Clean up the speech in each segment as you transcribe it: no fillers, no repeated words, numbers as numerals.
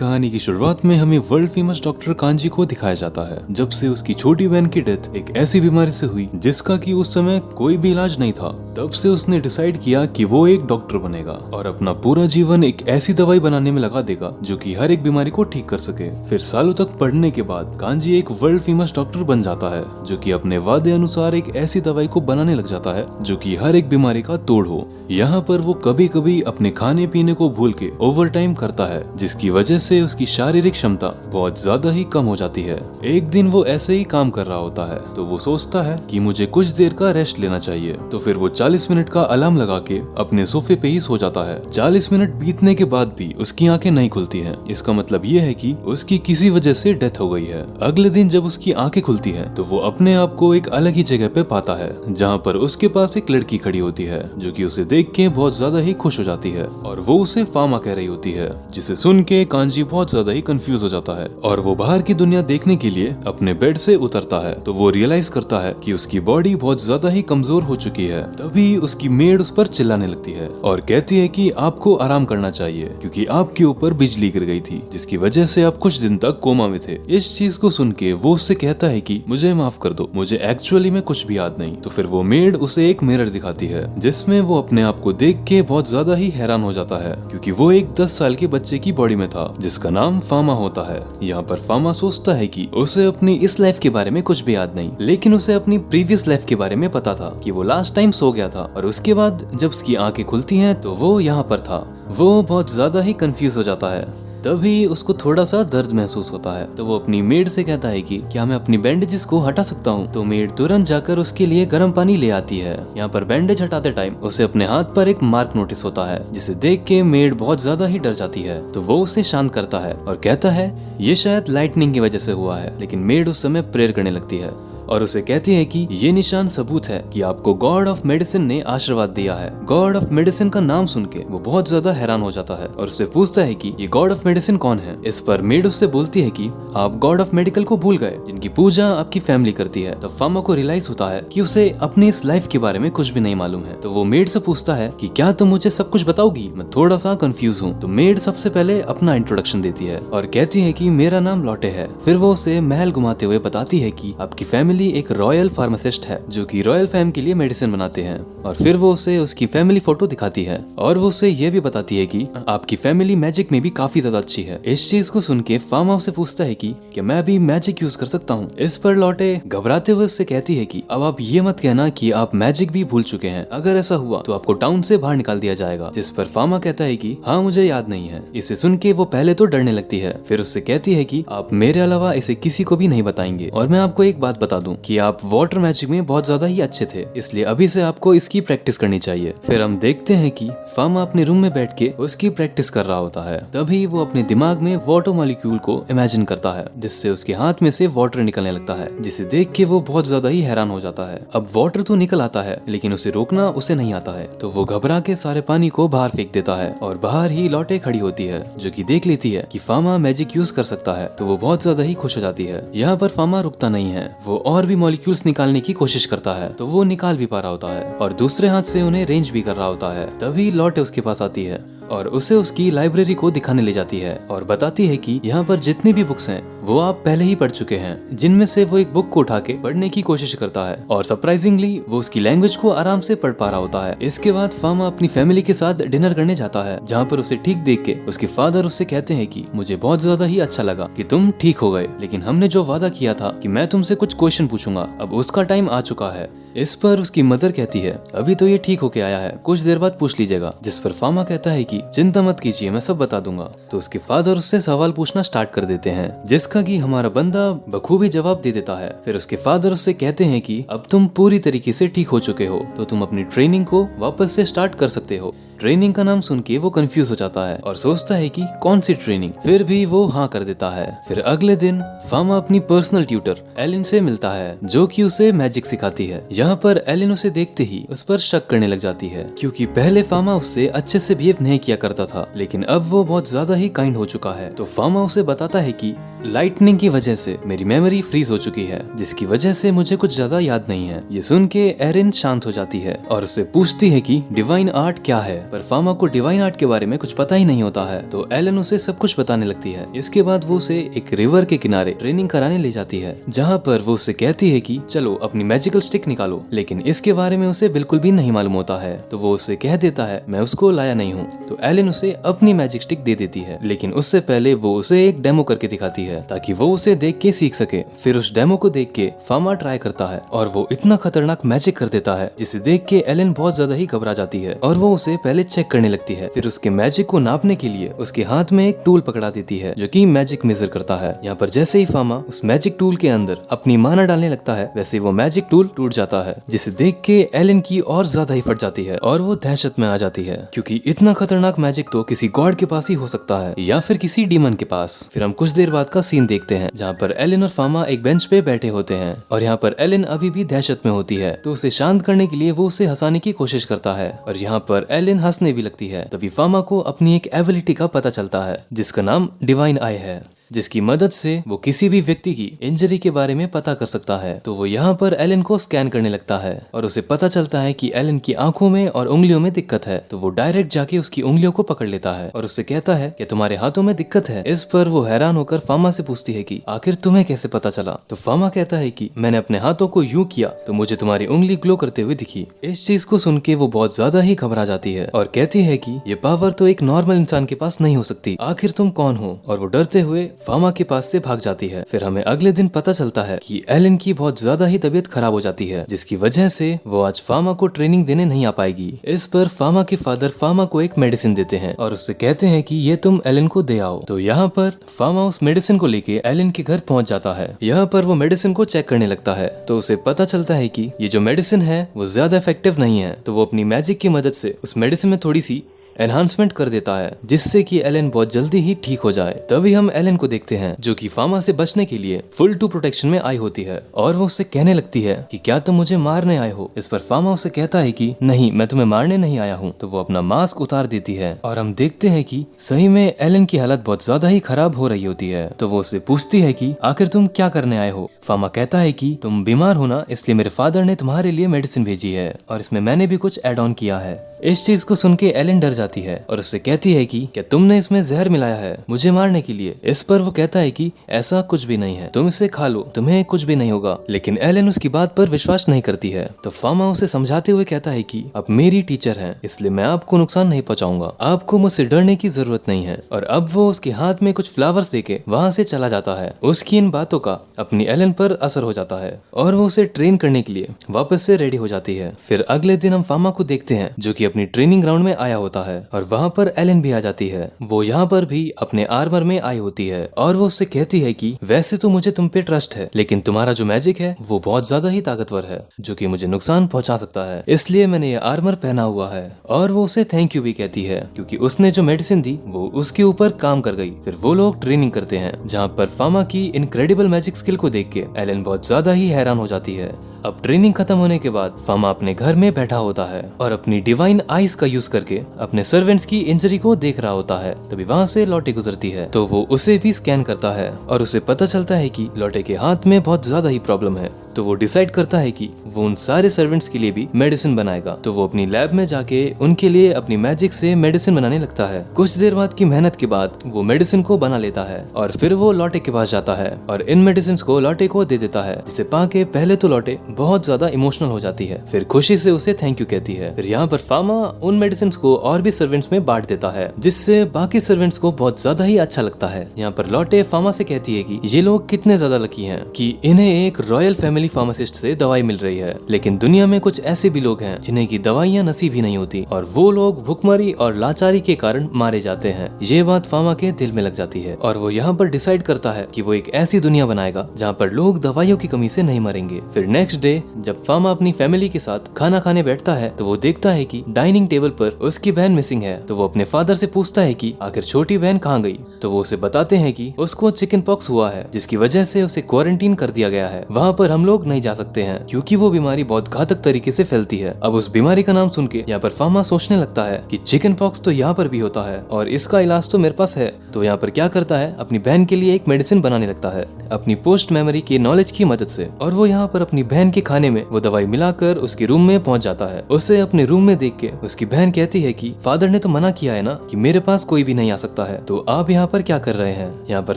कहानी की शुरुआत में हमें वर्ल्ड फेमस डॉक्टर कांजी को दिखाया जाता है। जब से उसकी छोटी बहन की डेथ एक ऐसी बीमारी से हुई जिसका कि उस समय कोई भी इलाज नहीं था, तब से उसने डिसाइड किया कि वो एक डॉक्टर बनेगा और अपना पूरा जीवन एक ऐसी दवाई बनाने में लगा देगा जो कि हर एक बीमारी को ठीक कर सके। फिर सालों तक पढ़ने के बाद कांजी एक वर्ल्ड फेमस डॉक्टर बन जाता है जो कि अपने वादे अनुसार एक ऐसी दवाई को बनाने लग जाता है जो कि हर एक बीमारी का तोड़ हो। यहाँ पर वो कभी कभी अपने खाने पीने को भूल के ओवर टाइम करता है, जिसकी वजह से उसकी शारीरिक क्षमता बहुत ज्यादा ही कम हो जाती है। एक दिन वो ऐसे ही काम कर रहा होता है तो वो सोचता है कि मुझे कुछ देर का रेस्ट लेना चाहिए, तो फिर वो 40 मिनट का अलार्म लगा के अपने सोफे पे ही सो जाता है। 40 मिनट बीतने के बाद भी उसकी आंखें नहीं खुलती हैं। इसका मतलब ये है कि उसकी किसी वजह से डेथ हो गई है। अगले दिन जब उसकी आंखें खुलती हैं तो वो अपने आप को एक अलग ही जगह पे पाता है जहाँ पर उसके पास एक लड़की खड़ी होती है जो कि उसे देख के बहुत ज्यादा ही खुश हो जाती है और वो उसे फामा कह रही होती है, जिसे सुन के कांजी बहुत ज्यादा ही कंफ्यूज हो जाता है और वो बाहर की दुनिया देखने के लिए अपने बेड से उतरता है तो वो रियलाइज करता है कि उसकी बॉडी बहुत ज्यादा ही कमजोर हो चुकी है। तभी उसकी मेड उस पर चिल्लाने लगती है और कहती है कि आपको आराम करना चाहिए क्योंकि आपके ऊपर बिजली गिर गई थी जिसकी वजह से आप कुछ दिन तक कोमा में थे। इस चीज को सुन के वो उससे कहता है कि मुझे माफ कर दो, मुझे एक्चुअली में कुछ भी याद नहीं। तो फिर वो मेड उसे एक मिरर दिखाती है जिसमें वो अपने आप को देख के बहुत ज्यादा ही हैरान हो जाता है क्योंकि वो एक 10 साल के बच्चे की बॉडी में था जिसका नाम फामा होता है। यहाँ पर फामा सोचता है कि उसे अपनी इस लाइफ के बारे में कुछ भी याद नहीं, लेकिन उसे अपनी प्रीवियस लाइफ के बारे में पता था कि वो लास्ट टाइम सो गया था और उसके बाद जब उसकी आंखें खुलती हैं तो वो यहाँ पर था। वो बहुत ज्यादा ही कंफ्यूज हो जाता है। तभी उसको थोड़ा सा दर्द महसूस होता है तो वो अपनी मेड से कहता है कि क्या मैं अपनी बैंडेजेस को हटा सकता हूँ। तो मेड तुरंत जाकर उसके लिए गर्म पानी ले आती है। यहाँ पर बैंडेज हटाते टाइम उसे अपने हाथ पर एक मार्क नोटिस होता है जिसे देख के मेड बहुत ज्यादा ही डर जाती है। तो वो उसे शांत करता है और कहता है ये शायद लाइटनिंग की वजह से हुआ है, लेकिन मेड उस समय प्रेयर करने लगती है और उसे कहती है कि ये निशान सबूत है कि आपको गॉड ऑफ मेडिसिन ने आशीर्वाद दिया है। गॉड ऑफ मेडिसिन का नाम सुन के वो बहुत ज्यादा हैरान हो जाता है और उससे पूछता है कि ये गॉड ऑफ मेडिसिन कौन है। इस पर मेड उससे बोलती है कि आप गॉड ऑफ मेडिकल को भूल गए जिनकी पूजा आपकी फैमिली करती है। तब फामा को रियलाइज होता है कि उसे अपनी इस लाइफ के बारे में कुछ भी नहीं मालूम है। तो वो मेड से पूछता है कि क्या तुम मुझे सब कुछ बताओगी, मैं थोड़ा सा कंफ्यूज हूँ। तो मेड सबसे पहले अपना इंट्रोडक्शन देती है और कहती है कि मेरा नाम लॉटे है। फिर वो उसे महल घुमाते हुए बताती है कि आपकी फैमिली एक रॉयल फार्मासिस्ट है जो कि रॉयल फैम के लिए मेडिसिन बनाते हैं। और फिर वो उसे उसकी फैमिली फोटो दिखाती है और वो उसे ये भी बताती है कि आपकी फैमिली मैजिक में भी काफी ज्यादा अच्छी है। इस चीज को सुन के फामा उसे पूछता है कि क्या मैं भी मैजिक यूज कर सकता हूँ। इस पर लॉटे घबराते हुए उससे कहती है कि अब आप ये मत कहना कि आप मैजिक भी भूल चुके हैं, अगर ऐसा हुआ तो आपको टाउन से बाहर निकाल दिया जाएगा। जिस पर फामा कहता है कि हाँ मुझे याद नहीं है। इसे सुन के वो पहले तो डरने लगती है, फिर उससे कहती है कि आप मेरे अलावा इसे किसी को भी नहीं बताएंगे। और मैं आपको एक बात बता दूं कि आप वाटर मैजिक में बहुत ज्यादा ही अच्छे थे, इसलिए अभी से आपको इसकी प्रैक्टिस करनी चाहिए। फिर हम देखते हैं कि फामा अपने रूम में बैठ के उसकी प्रैक्टिस कर रहा होता है। तभी वो अपने दिमाग में वाटर मॉलिक्यूल को इमेजिन करता है जिससे उसके हाथ में से वाटर निकलने लगता है, जिसे देख के वो बहुत ज्यादा ही हैरान हो जाता है। अब वाटर तो निकल आता है लेकिन उसे रोकना उसे नहीं आता है, तो वो घबरा के सारे पानी को बाहर फेंक देता है और बाहर ही लॉटे खड़ी होती है जो कि देख लेती है कि फामा मैजिक यूज कर सकता है। तो वो बहुत ज्यादा ही खुश हो जाती है। यहाँ पर फामा रुकता नहीं है, वो और भी मॉलिक्यूल्स निकालने की कोशिश करता है तो वो निकाल भी पा रहा होता है और दूसरे हाथ से उन्हें रेंज भी कर रहा होता है। तभी लॉटे उसके पास आती है और उसे उसकी लाइब्रेरी को दिखाने ले जाती है और बताती है कि यहाँ पर जितनी भी बुक्स हैं वो आप पहले ही पढ़ चुके हैं, जिनमें से वो एक बुक को उठा के पढ़ने की कोशिश करता है और सरप्राइजिंगली वो उसकी लैंग्वेज को आराम से पढ़ पा रहा होता है। इसके बाद फामा अपनी फैमिली के साथ डिनर करने जाता है जहाँ पर उसे ठीक देख के उसके फादर उससे कहते हैं कि मुझे बहुत ज्यादा ही अच्छा लगा कि तुम ठीक हो गए, लेकिन हमने जो वादा किया था कि मैं तुमसे कुछ क्वेश्चन पूछूंगा अब उसका टाइम आ चुका है। इस पर उसकी मदर कहती है अभी तो ये ठीक होके आया है, कुछ देर बाद पूछ लीजिएगा। जिस पर फामा कहता है कि चिंता मत कीजिए, मैं सब बता दूंगा। तो उसके फादर उससे सवाल पूछना स्टार्ट कर देते हैं जिसका कि हमारा बंदा बखूबी जवाब दे देता है। फिर उसके फादर उससे कहते हैं कि अब तुम पूरी तरीके से ठीक हो चुके हो तो तुम अपनी ट्रेनिंग को वापस से स्टार्ट कर सकते हो। ट्रेनिंग का नाम सुन के वो कंफ्यूज हो जाता है और सोचता है कि कौन सी ट्रेनिंग, फिर भी वो हाँ कर देता है। फिर अगले दिन फामा अपनी पर्सनल ट्यूटर एलिन से मिलता है जो कि उसे मैजिक सिखाती है। यहाँ पर एलिन उसे देखते ही उस पर शक करने लग जाती है क्योंकि पहले फामा उससे अच्छे से बिहेव नहीं किया करता था, लेकिन अब वो बहुत ज्यादा ही काइंड हो चुका है। तो फामा उसे बताता है कि लाइटनिंग की वजह से मेरी मेमोरी फ्रीज हो चुकी है जिसकी वजह से मुझे कुछ ज्यादा याद नहीं है। ये सुन के एरिन शांत हो जाती है और उससे पूछती है कि डिवाइन आर्ट क्या है। पर फामा को डिवाइन आर्ट के बारे में कुछ पता ही नहीं होता है, तो एलन उसे सब कुछ बताने लगती है। इसके बाद वो उसे एक रिवर के किनारे ट्रेनिंग कराने ले जाती है, जहाँ पर वो उससे कहती है कि चलो अपनी मैजिकल स्टिक निकालो, लेकिन इसके बारे में उसे बिल्कुल भी नहीं मालूम होता है। तो वो उससे कह देता है मैं उसको लाया नहीं हूँ। तो एलन उसे अपनी मैजिक स्टिक दे देती है, लेकिन उससे पहले वो उसे एक डेमो करके दिखाती है ताकि वो उसे देख के सीख सके। फिर उस डेमो को देख के फामा ट्राई करता है और वो इतना खतरनाक मैजिक कर देता है जिसे देख के एलन बहुत ज्यादा ही घबरा जाती है और वो उसे पहले चेक करने लगती है। फिर उसके मैजिक को नापने के लिए उसके हाथ में एक टूल पकड़ा देती है जो कि मैजिक मेजर करता है। यहाँ पर जैसे ही फामा उस मैजिक टूल के अंदर अपनी माना डालने लगता है, वैसे वो मैजिक टूल टूट जाता है, जिसे देख के एलन की और ज्यादा ही फट जाती है और वो दहशत में आ जाती है, क्योंकि इतना खतरनाक मैजिक तो किसी गॉड के पास ही हो सकता है या फिर किसी डीमन के पास। फिर हम कुछ देर बाद का सीन देखते हैं जहाँ पर एलन और फामा एक बेंच पे बैठे होते हैं और यहाँ पर एलन अभी भी दहशत में होती है, तो उसे शांत करने के लिए वो उसे हंसाने की कोशिश करता है और यहाँ पर एलन हंसने भी लगती है। तभी फामा को अपनी एक एबिलिटी का पता चलता है जिसका नाम डिवाइन आई है, जिसकी मदद से वो किसी भी व्यक्ति की इंजरी के बारे में पता कर सकता है। तो वो यहाँ पर एलन को स्कैन करने लगता है और उसे पता चलता है कि एलन की आंखों में और उंगलियों में दिक्कत है। तो वो डायरेक्ट जाके उसकी उंगलियों को पकड़ लेता है और उससे कहता है कि तुम्हारे हाथों में दिक्कत है। इस पर वो हैरान होकर फामा से पूछती है कि आखिर तुम्हें कैसे पता चला। तो फामा कहता है कि मैंने अपने हाथों को यूं किया तो मुझे तुम्हारी उंगली ग्लो करते हुए दिखी। इस चीज को सुन के वो बहुत ज्यादा ही घबरा जाती है और कहती है कि ये पावर तो एक नॉर्मल इंसान के पास नहीं हो सकती, आखिर तुम कौन हो। और वो डरते हुए फामा के पास से भाग जाती है। फिर हमें अगले दिन पता चलता है कि एलन की बहुत ज्यादा ही तबीयत खराब हो जाती है, जिसकी वजह से वो आज फामा को ट्रेनिंग देने नहीं आ पाएगी। इस पर फामा के फादर फामा को एक मेडिसिन देते हैं और उससे कहते हैं कि ये तुम एलन को दे आओ। तो यहाँ पर फामा उस मेडिसिन को लेके एलन के घर पहुंच जाता है। यहाँ पर वो मेडिसिन को चेक करने लगता है तो उसे पता चलता है कि ये जो मेडिसिन है वो ज्यादा इफेक्टिव नहीं है। तो वो अपनी मैजिक की मदद से उस मेडिसिन में थोड़ी सी एनहांसमेंट कर देता है, जिससे कि एलन बहुत जल्दी ही ठीक हो जाए। तभी हम एलन को देखते हैं जो कि फामा से बचने के लिए फुल टू प्रोटेक्शन में आई होती है और वो उससे कहने लगती है कि क्या तुम मुझे मारने आए हो। इस पर फामा उससे कहता है कि नहीं, मैं तुम्हें मारने नहीं आया हूँ। तो वो अपना मास्क उतार देती है और हम देखते हैं कि सही में एलन की हालत बहुत ज्यादा ही खराब हो रही होती है। तो वो उससे पूछती है कि आखिर तुम क्या करने आए हो। फामा कहता है कि तुम बीमार हो ना, इसलिए मेरे फादर ने तुम्हारे लिए मेडिसिन भेजी है और इसमें मैंने भी कुछ एड ऑन किया है। इस चीज को सुन के एलन डर जाती है और उससे कहती है कि क्या तुमने इसमें जहर मिलाया है मुझे मारने के लिए। इस पर वो कहता है कि ऐसा कुछ भी नहीं है, तुम इसे खा लो, तुम्हें कुछ भी नहीं होगा। लेकिन एलन उसकी बात पर विश्वास नहीं करती है। तो फामा उसे समझाते हुए कहता है कि अब मेरी टीचर है, इसलिए मैं आपको नुकसान नहीं पहुंचाऊंगा, आपको मुझसे डरने की जरूरत नहीं है। और अब वो उसके हाथ में कुछ फ्लावर्स देके वहाँ से चला जाता है। उसकी इन बातों का अपनी एलन पर असर हो जाता है और वो उसे ट्रेन करने के लिए वापस से रेडी हो जाती है। फिर अगले दिन हम फामा को देखते हैं जो कि अपनी ट्रेनिंग ग्राउंड में आया होता है और वहाँ पर एलन भी आ जाती है। वो यहाँ पर भी अपने आर्मर में आई होती है और वो उससे कहती है कि वैसे तो मुझे तुम पे ट्रस्ट है, लेकिन तुम्हारा जो मैजिक है वो बहुत ज्यादा ही ताकतवर है जो कि मुझे नुकसान पहुंचा सकता है, इसलिए मैंने ये आर्मर पहना हुआ है। और वो उसे थैंक यू भी कहती है क्योंकि उसने जो मेडिसिन दी वो उसके ऊपर काम कर गई। फिर वो लोग ट्रेनिंग करते हैं जहाँ पर फामा की इनक्रेडिबल मैजिक स्किल को देख के एलन बहुत ज्यादा ही हैरान हो जाती है। अब ट्रेनिंग खत्म होने के बाद फामा अपने घर में बैठा होता है और अपनी डिवाइन आइज का यूज करके अपने सर्वेंट्स की इंजरी को देख रहा होता है। तभी वहाँ से लॉटे गुजरती है तो वो उसे भी स्कैन करता है और उसे पता चलता है कि लॉटे के हाथ में बहुत ज्यादा ही प्रॉब्लम है। तो वो डिसाइड करता है कि वो उन सारे सर्वेंट्स के लिए भी मेडिसिन बनाएगा। तो वो अपनी लैब में जाके उनके लिए अपनी मैजिक से मेडिसिन बनाने लगता है। कुछ देर बाद की मेहनत के बाद वो मेडिसिन को बना लेता है और फिर वो लॉटे के पास जाता है और इन मेडिसिन को लॉटे को दे देता है, जिसे पाके पहले तो लॉटे बहुत ज्यादा इमोशनल हो जाती है, फिर खुशी से उसे थैंक यू कहती है। फिर यहाँ पर फामा उन मेडिसिन को और भी सर्वेंट्स में बांट देता है, जिससे बाकी सर्वेंट्स को बहुत ज्यादा ही अच्छा लगता है। यहाँ पर लॉटे फामा से कहती है कि ये लोग कितने ज्यादा लकी हैं कि इन्हें एक रॉयल फैमिली फार्मासिस्ट से दवाई मिल रही है, लेकिन दुनिया में कुछ ऐसे भी लोग हैं जिन्हें की दवाइयाँ नसीब ही नहीं होती और वो लोग भुखमरी और लाचारी के कारण मारे जाते हैं। ये बात फामा के दिल में लग जाती है और वो यहाँ पर डिसाइड करता है कि वो एक ऐसी दुनिया बनाएगा जहाँ पर लोग दवाइयों की कमी से नहीं मरेंगे। फिर नेक्स्ट डे जब फामा अपनी फैमिली के साथ खाना खाने बैठता है तो वो देखता है कि डाइनिंग टेबल पर उसकी बहन मिसिंग है। तो वो अपने फादर से पूछता है कि आखिर छोटी बहन कहाँ गई। तो वो उसे बताते हैं कि उसको चिकन पॉक्स हुआ है, जिसकी वजह से उसे क्वारंटीन कर दिया गया है। वहाँ पर हम लोग नहीं जा सकते हैं क्योंकि वो बीमारी बहुत घातक तरीके से फैलती है। अब उस बीमारी का नाम सुन के यहाँ पर फामा सोचने लगता है कि चिकन पॉक्स तो यहाँ पर भी होता है और इसका इलाज तो मेरे पास है। तो यहाँ पर क्या करता है, अपनी बहन के लिए एक मेडिसिन बनाने लगता है अपनी पोस्ट मेमोरी के नॉलेज की मदद से। और वो यहाँ पर अपनी बहन के खाने में वो दवाई मिलाकर उसके रूम में पहुंच जाता है। उसे अपने रूम में देख के उसकी बहन कहती है कि फादर ने तो मना किया है ना कि मेरे पास कोई भी नहीं आ सकता है, तो आप यहाँ पर क्या कर रहे हैं। यहाँ पर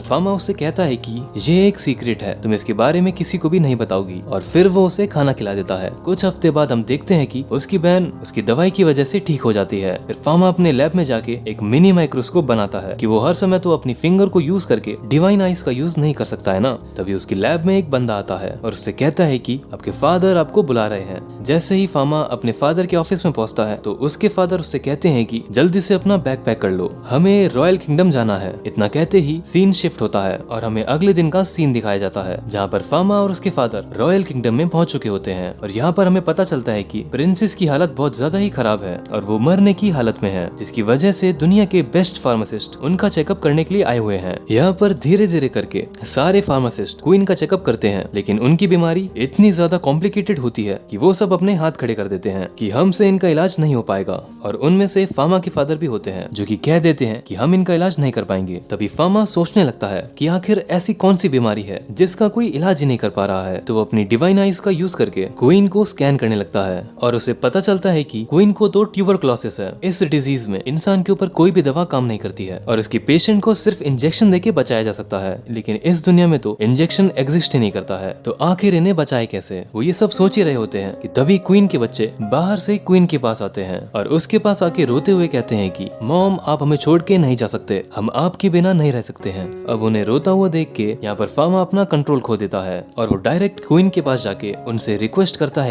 फामा उससे कहता है कि ये एक सीक्रेट है, तुम इसके बारे में किसी को भी नहीं बताओगी, और फिर वो उसे खाना खिला देता है। कुछ हफ्ते बाद हम देखते हैं कि उसकी बहन उसकी दवाई की वजह से ठीक हो जाती है। फिर फामा अपने लैब में जाके एक मिनी माइक्रोस्कोप बनाता है कि वो हर समय तो अपनी फिंगर को यूज करके डिवाइन आइज का यूज नहीं कर सकता है ना। तभी उसकी लैब में एक बंदा आता है और उससे कहता है कि आपके फादर आपको बुला रहे हैं। जैसे ही फामा अपने फादर के ऑफिस में पहुंचता है तो उसके फादर उससे कहते हैं कि जल्दी से अपना बैग पैक कर लो, हमें रॉयल किंगडम जाना है। इतना कहते ही सीन शिफ्ट होता है और हमें अगले दिन का सीन दिखाया जाता है, जहाँ पर फामा और उसके फादर रॉयल किंगडम में पहुंच चुके होते हैं। और यहाँ पर हमें पता चलता है कि प्रिंसेस की हालत बहुत ज्यादा ही खराब है और वो मरने की हालत में है, जिसकी वजह से दुनिया के बेस्ट फार्मासिस्ट उनका चेकअप करने के लिए आए हुए हैं। यहाँ पर धीरे धीरे करके सारे फार्मासिस्ट क्वीन का चेकअप करते हैं, लेकिन उनकी बीमारी इतनी ज्यादा कॉम्प्लिकेटेड होती है कि वो सब अपने हाथ खड़े कर देते हैं कि हमसे इनका इलाज नहीं हो पाएगा। और उनमें से फामा के फादर भी होते हैं जो कि कह देते हैं कि हम इनका इलाज नहीं कर पाएंगे। तभी फामा सोचने लगता है कि आखिर ऐसी कौन सी बीमारी है जिसका कोई इलाज ही नहीं कर पा रहा है। तो वो अपनी डिवाइन आइज का यूज करके क्वीन को स्कैन करने लगता है और उसे पता चलता है कि क्वीन को तो ट्यूबरक्लोसिस है। इस डिजीज में इंसान के ऊपर कोई भी दवा काम नहीं करती है और इसकी पेशेंट को सिर्फ इंजेक्शन देके बचाया जा सकता है, लेकिन इस दुनिया में तो इंजेक्शन एग्जिस्ट ही नहीं करता है। तो आखिर इन्हें बचाए कैसे, वो ये सब सोच ही रहे होते हैं कि तभी क्वीन के बच्चे बाहर से क्वीन के पास आते हैं और उसके पास आके रोते हुए कहते हैं कि मॉम आप हमें छोड़ के नहीं जा सकते, हम आपके बिना नहीं रह सकते हैं। अब उन्हें रोता हुआ देख के यहाँ पर फामा अपना कंट्रोल खो देता है और वो डायरेक्ट क्वीन के पास जाके उनसे रिक्वेस्ट करता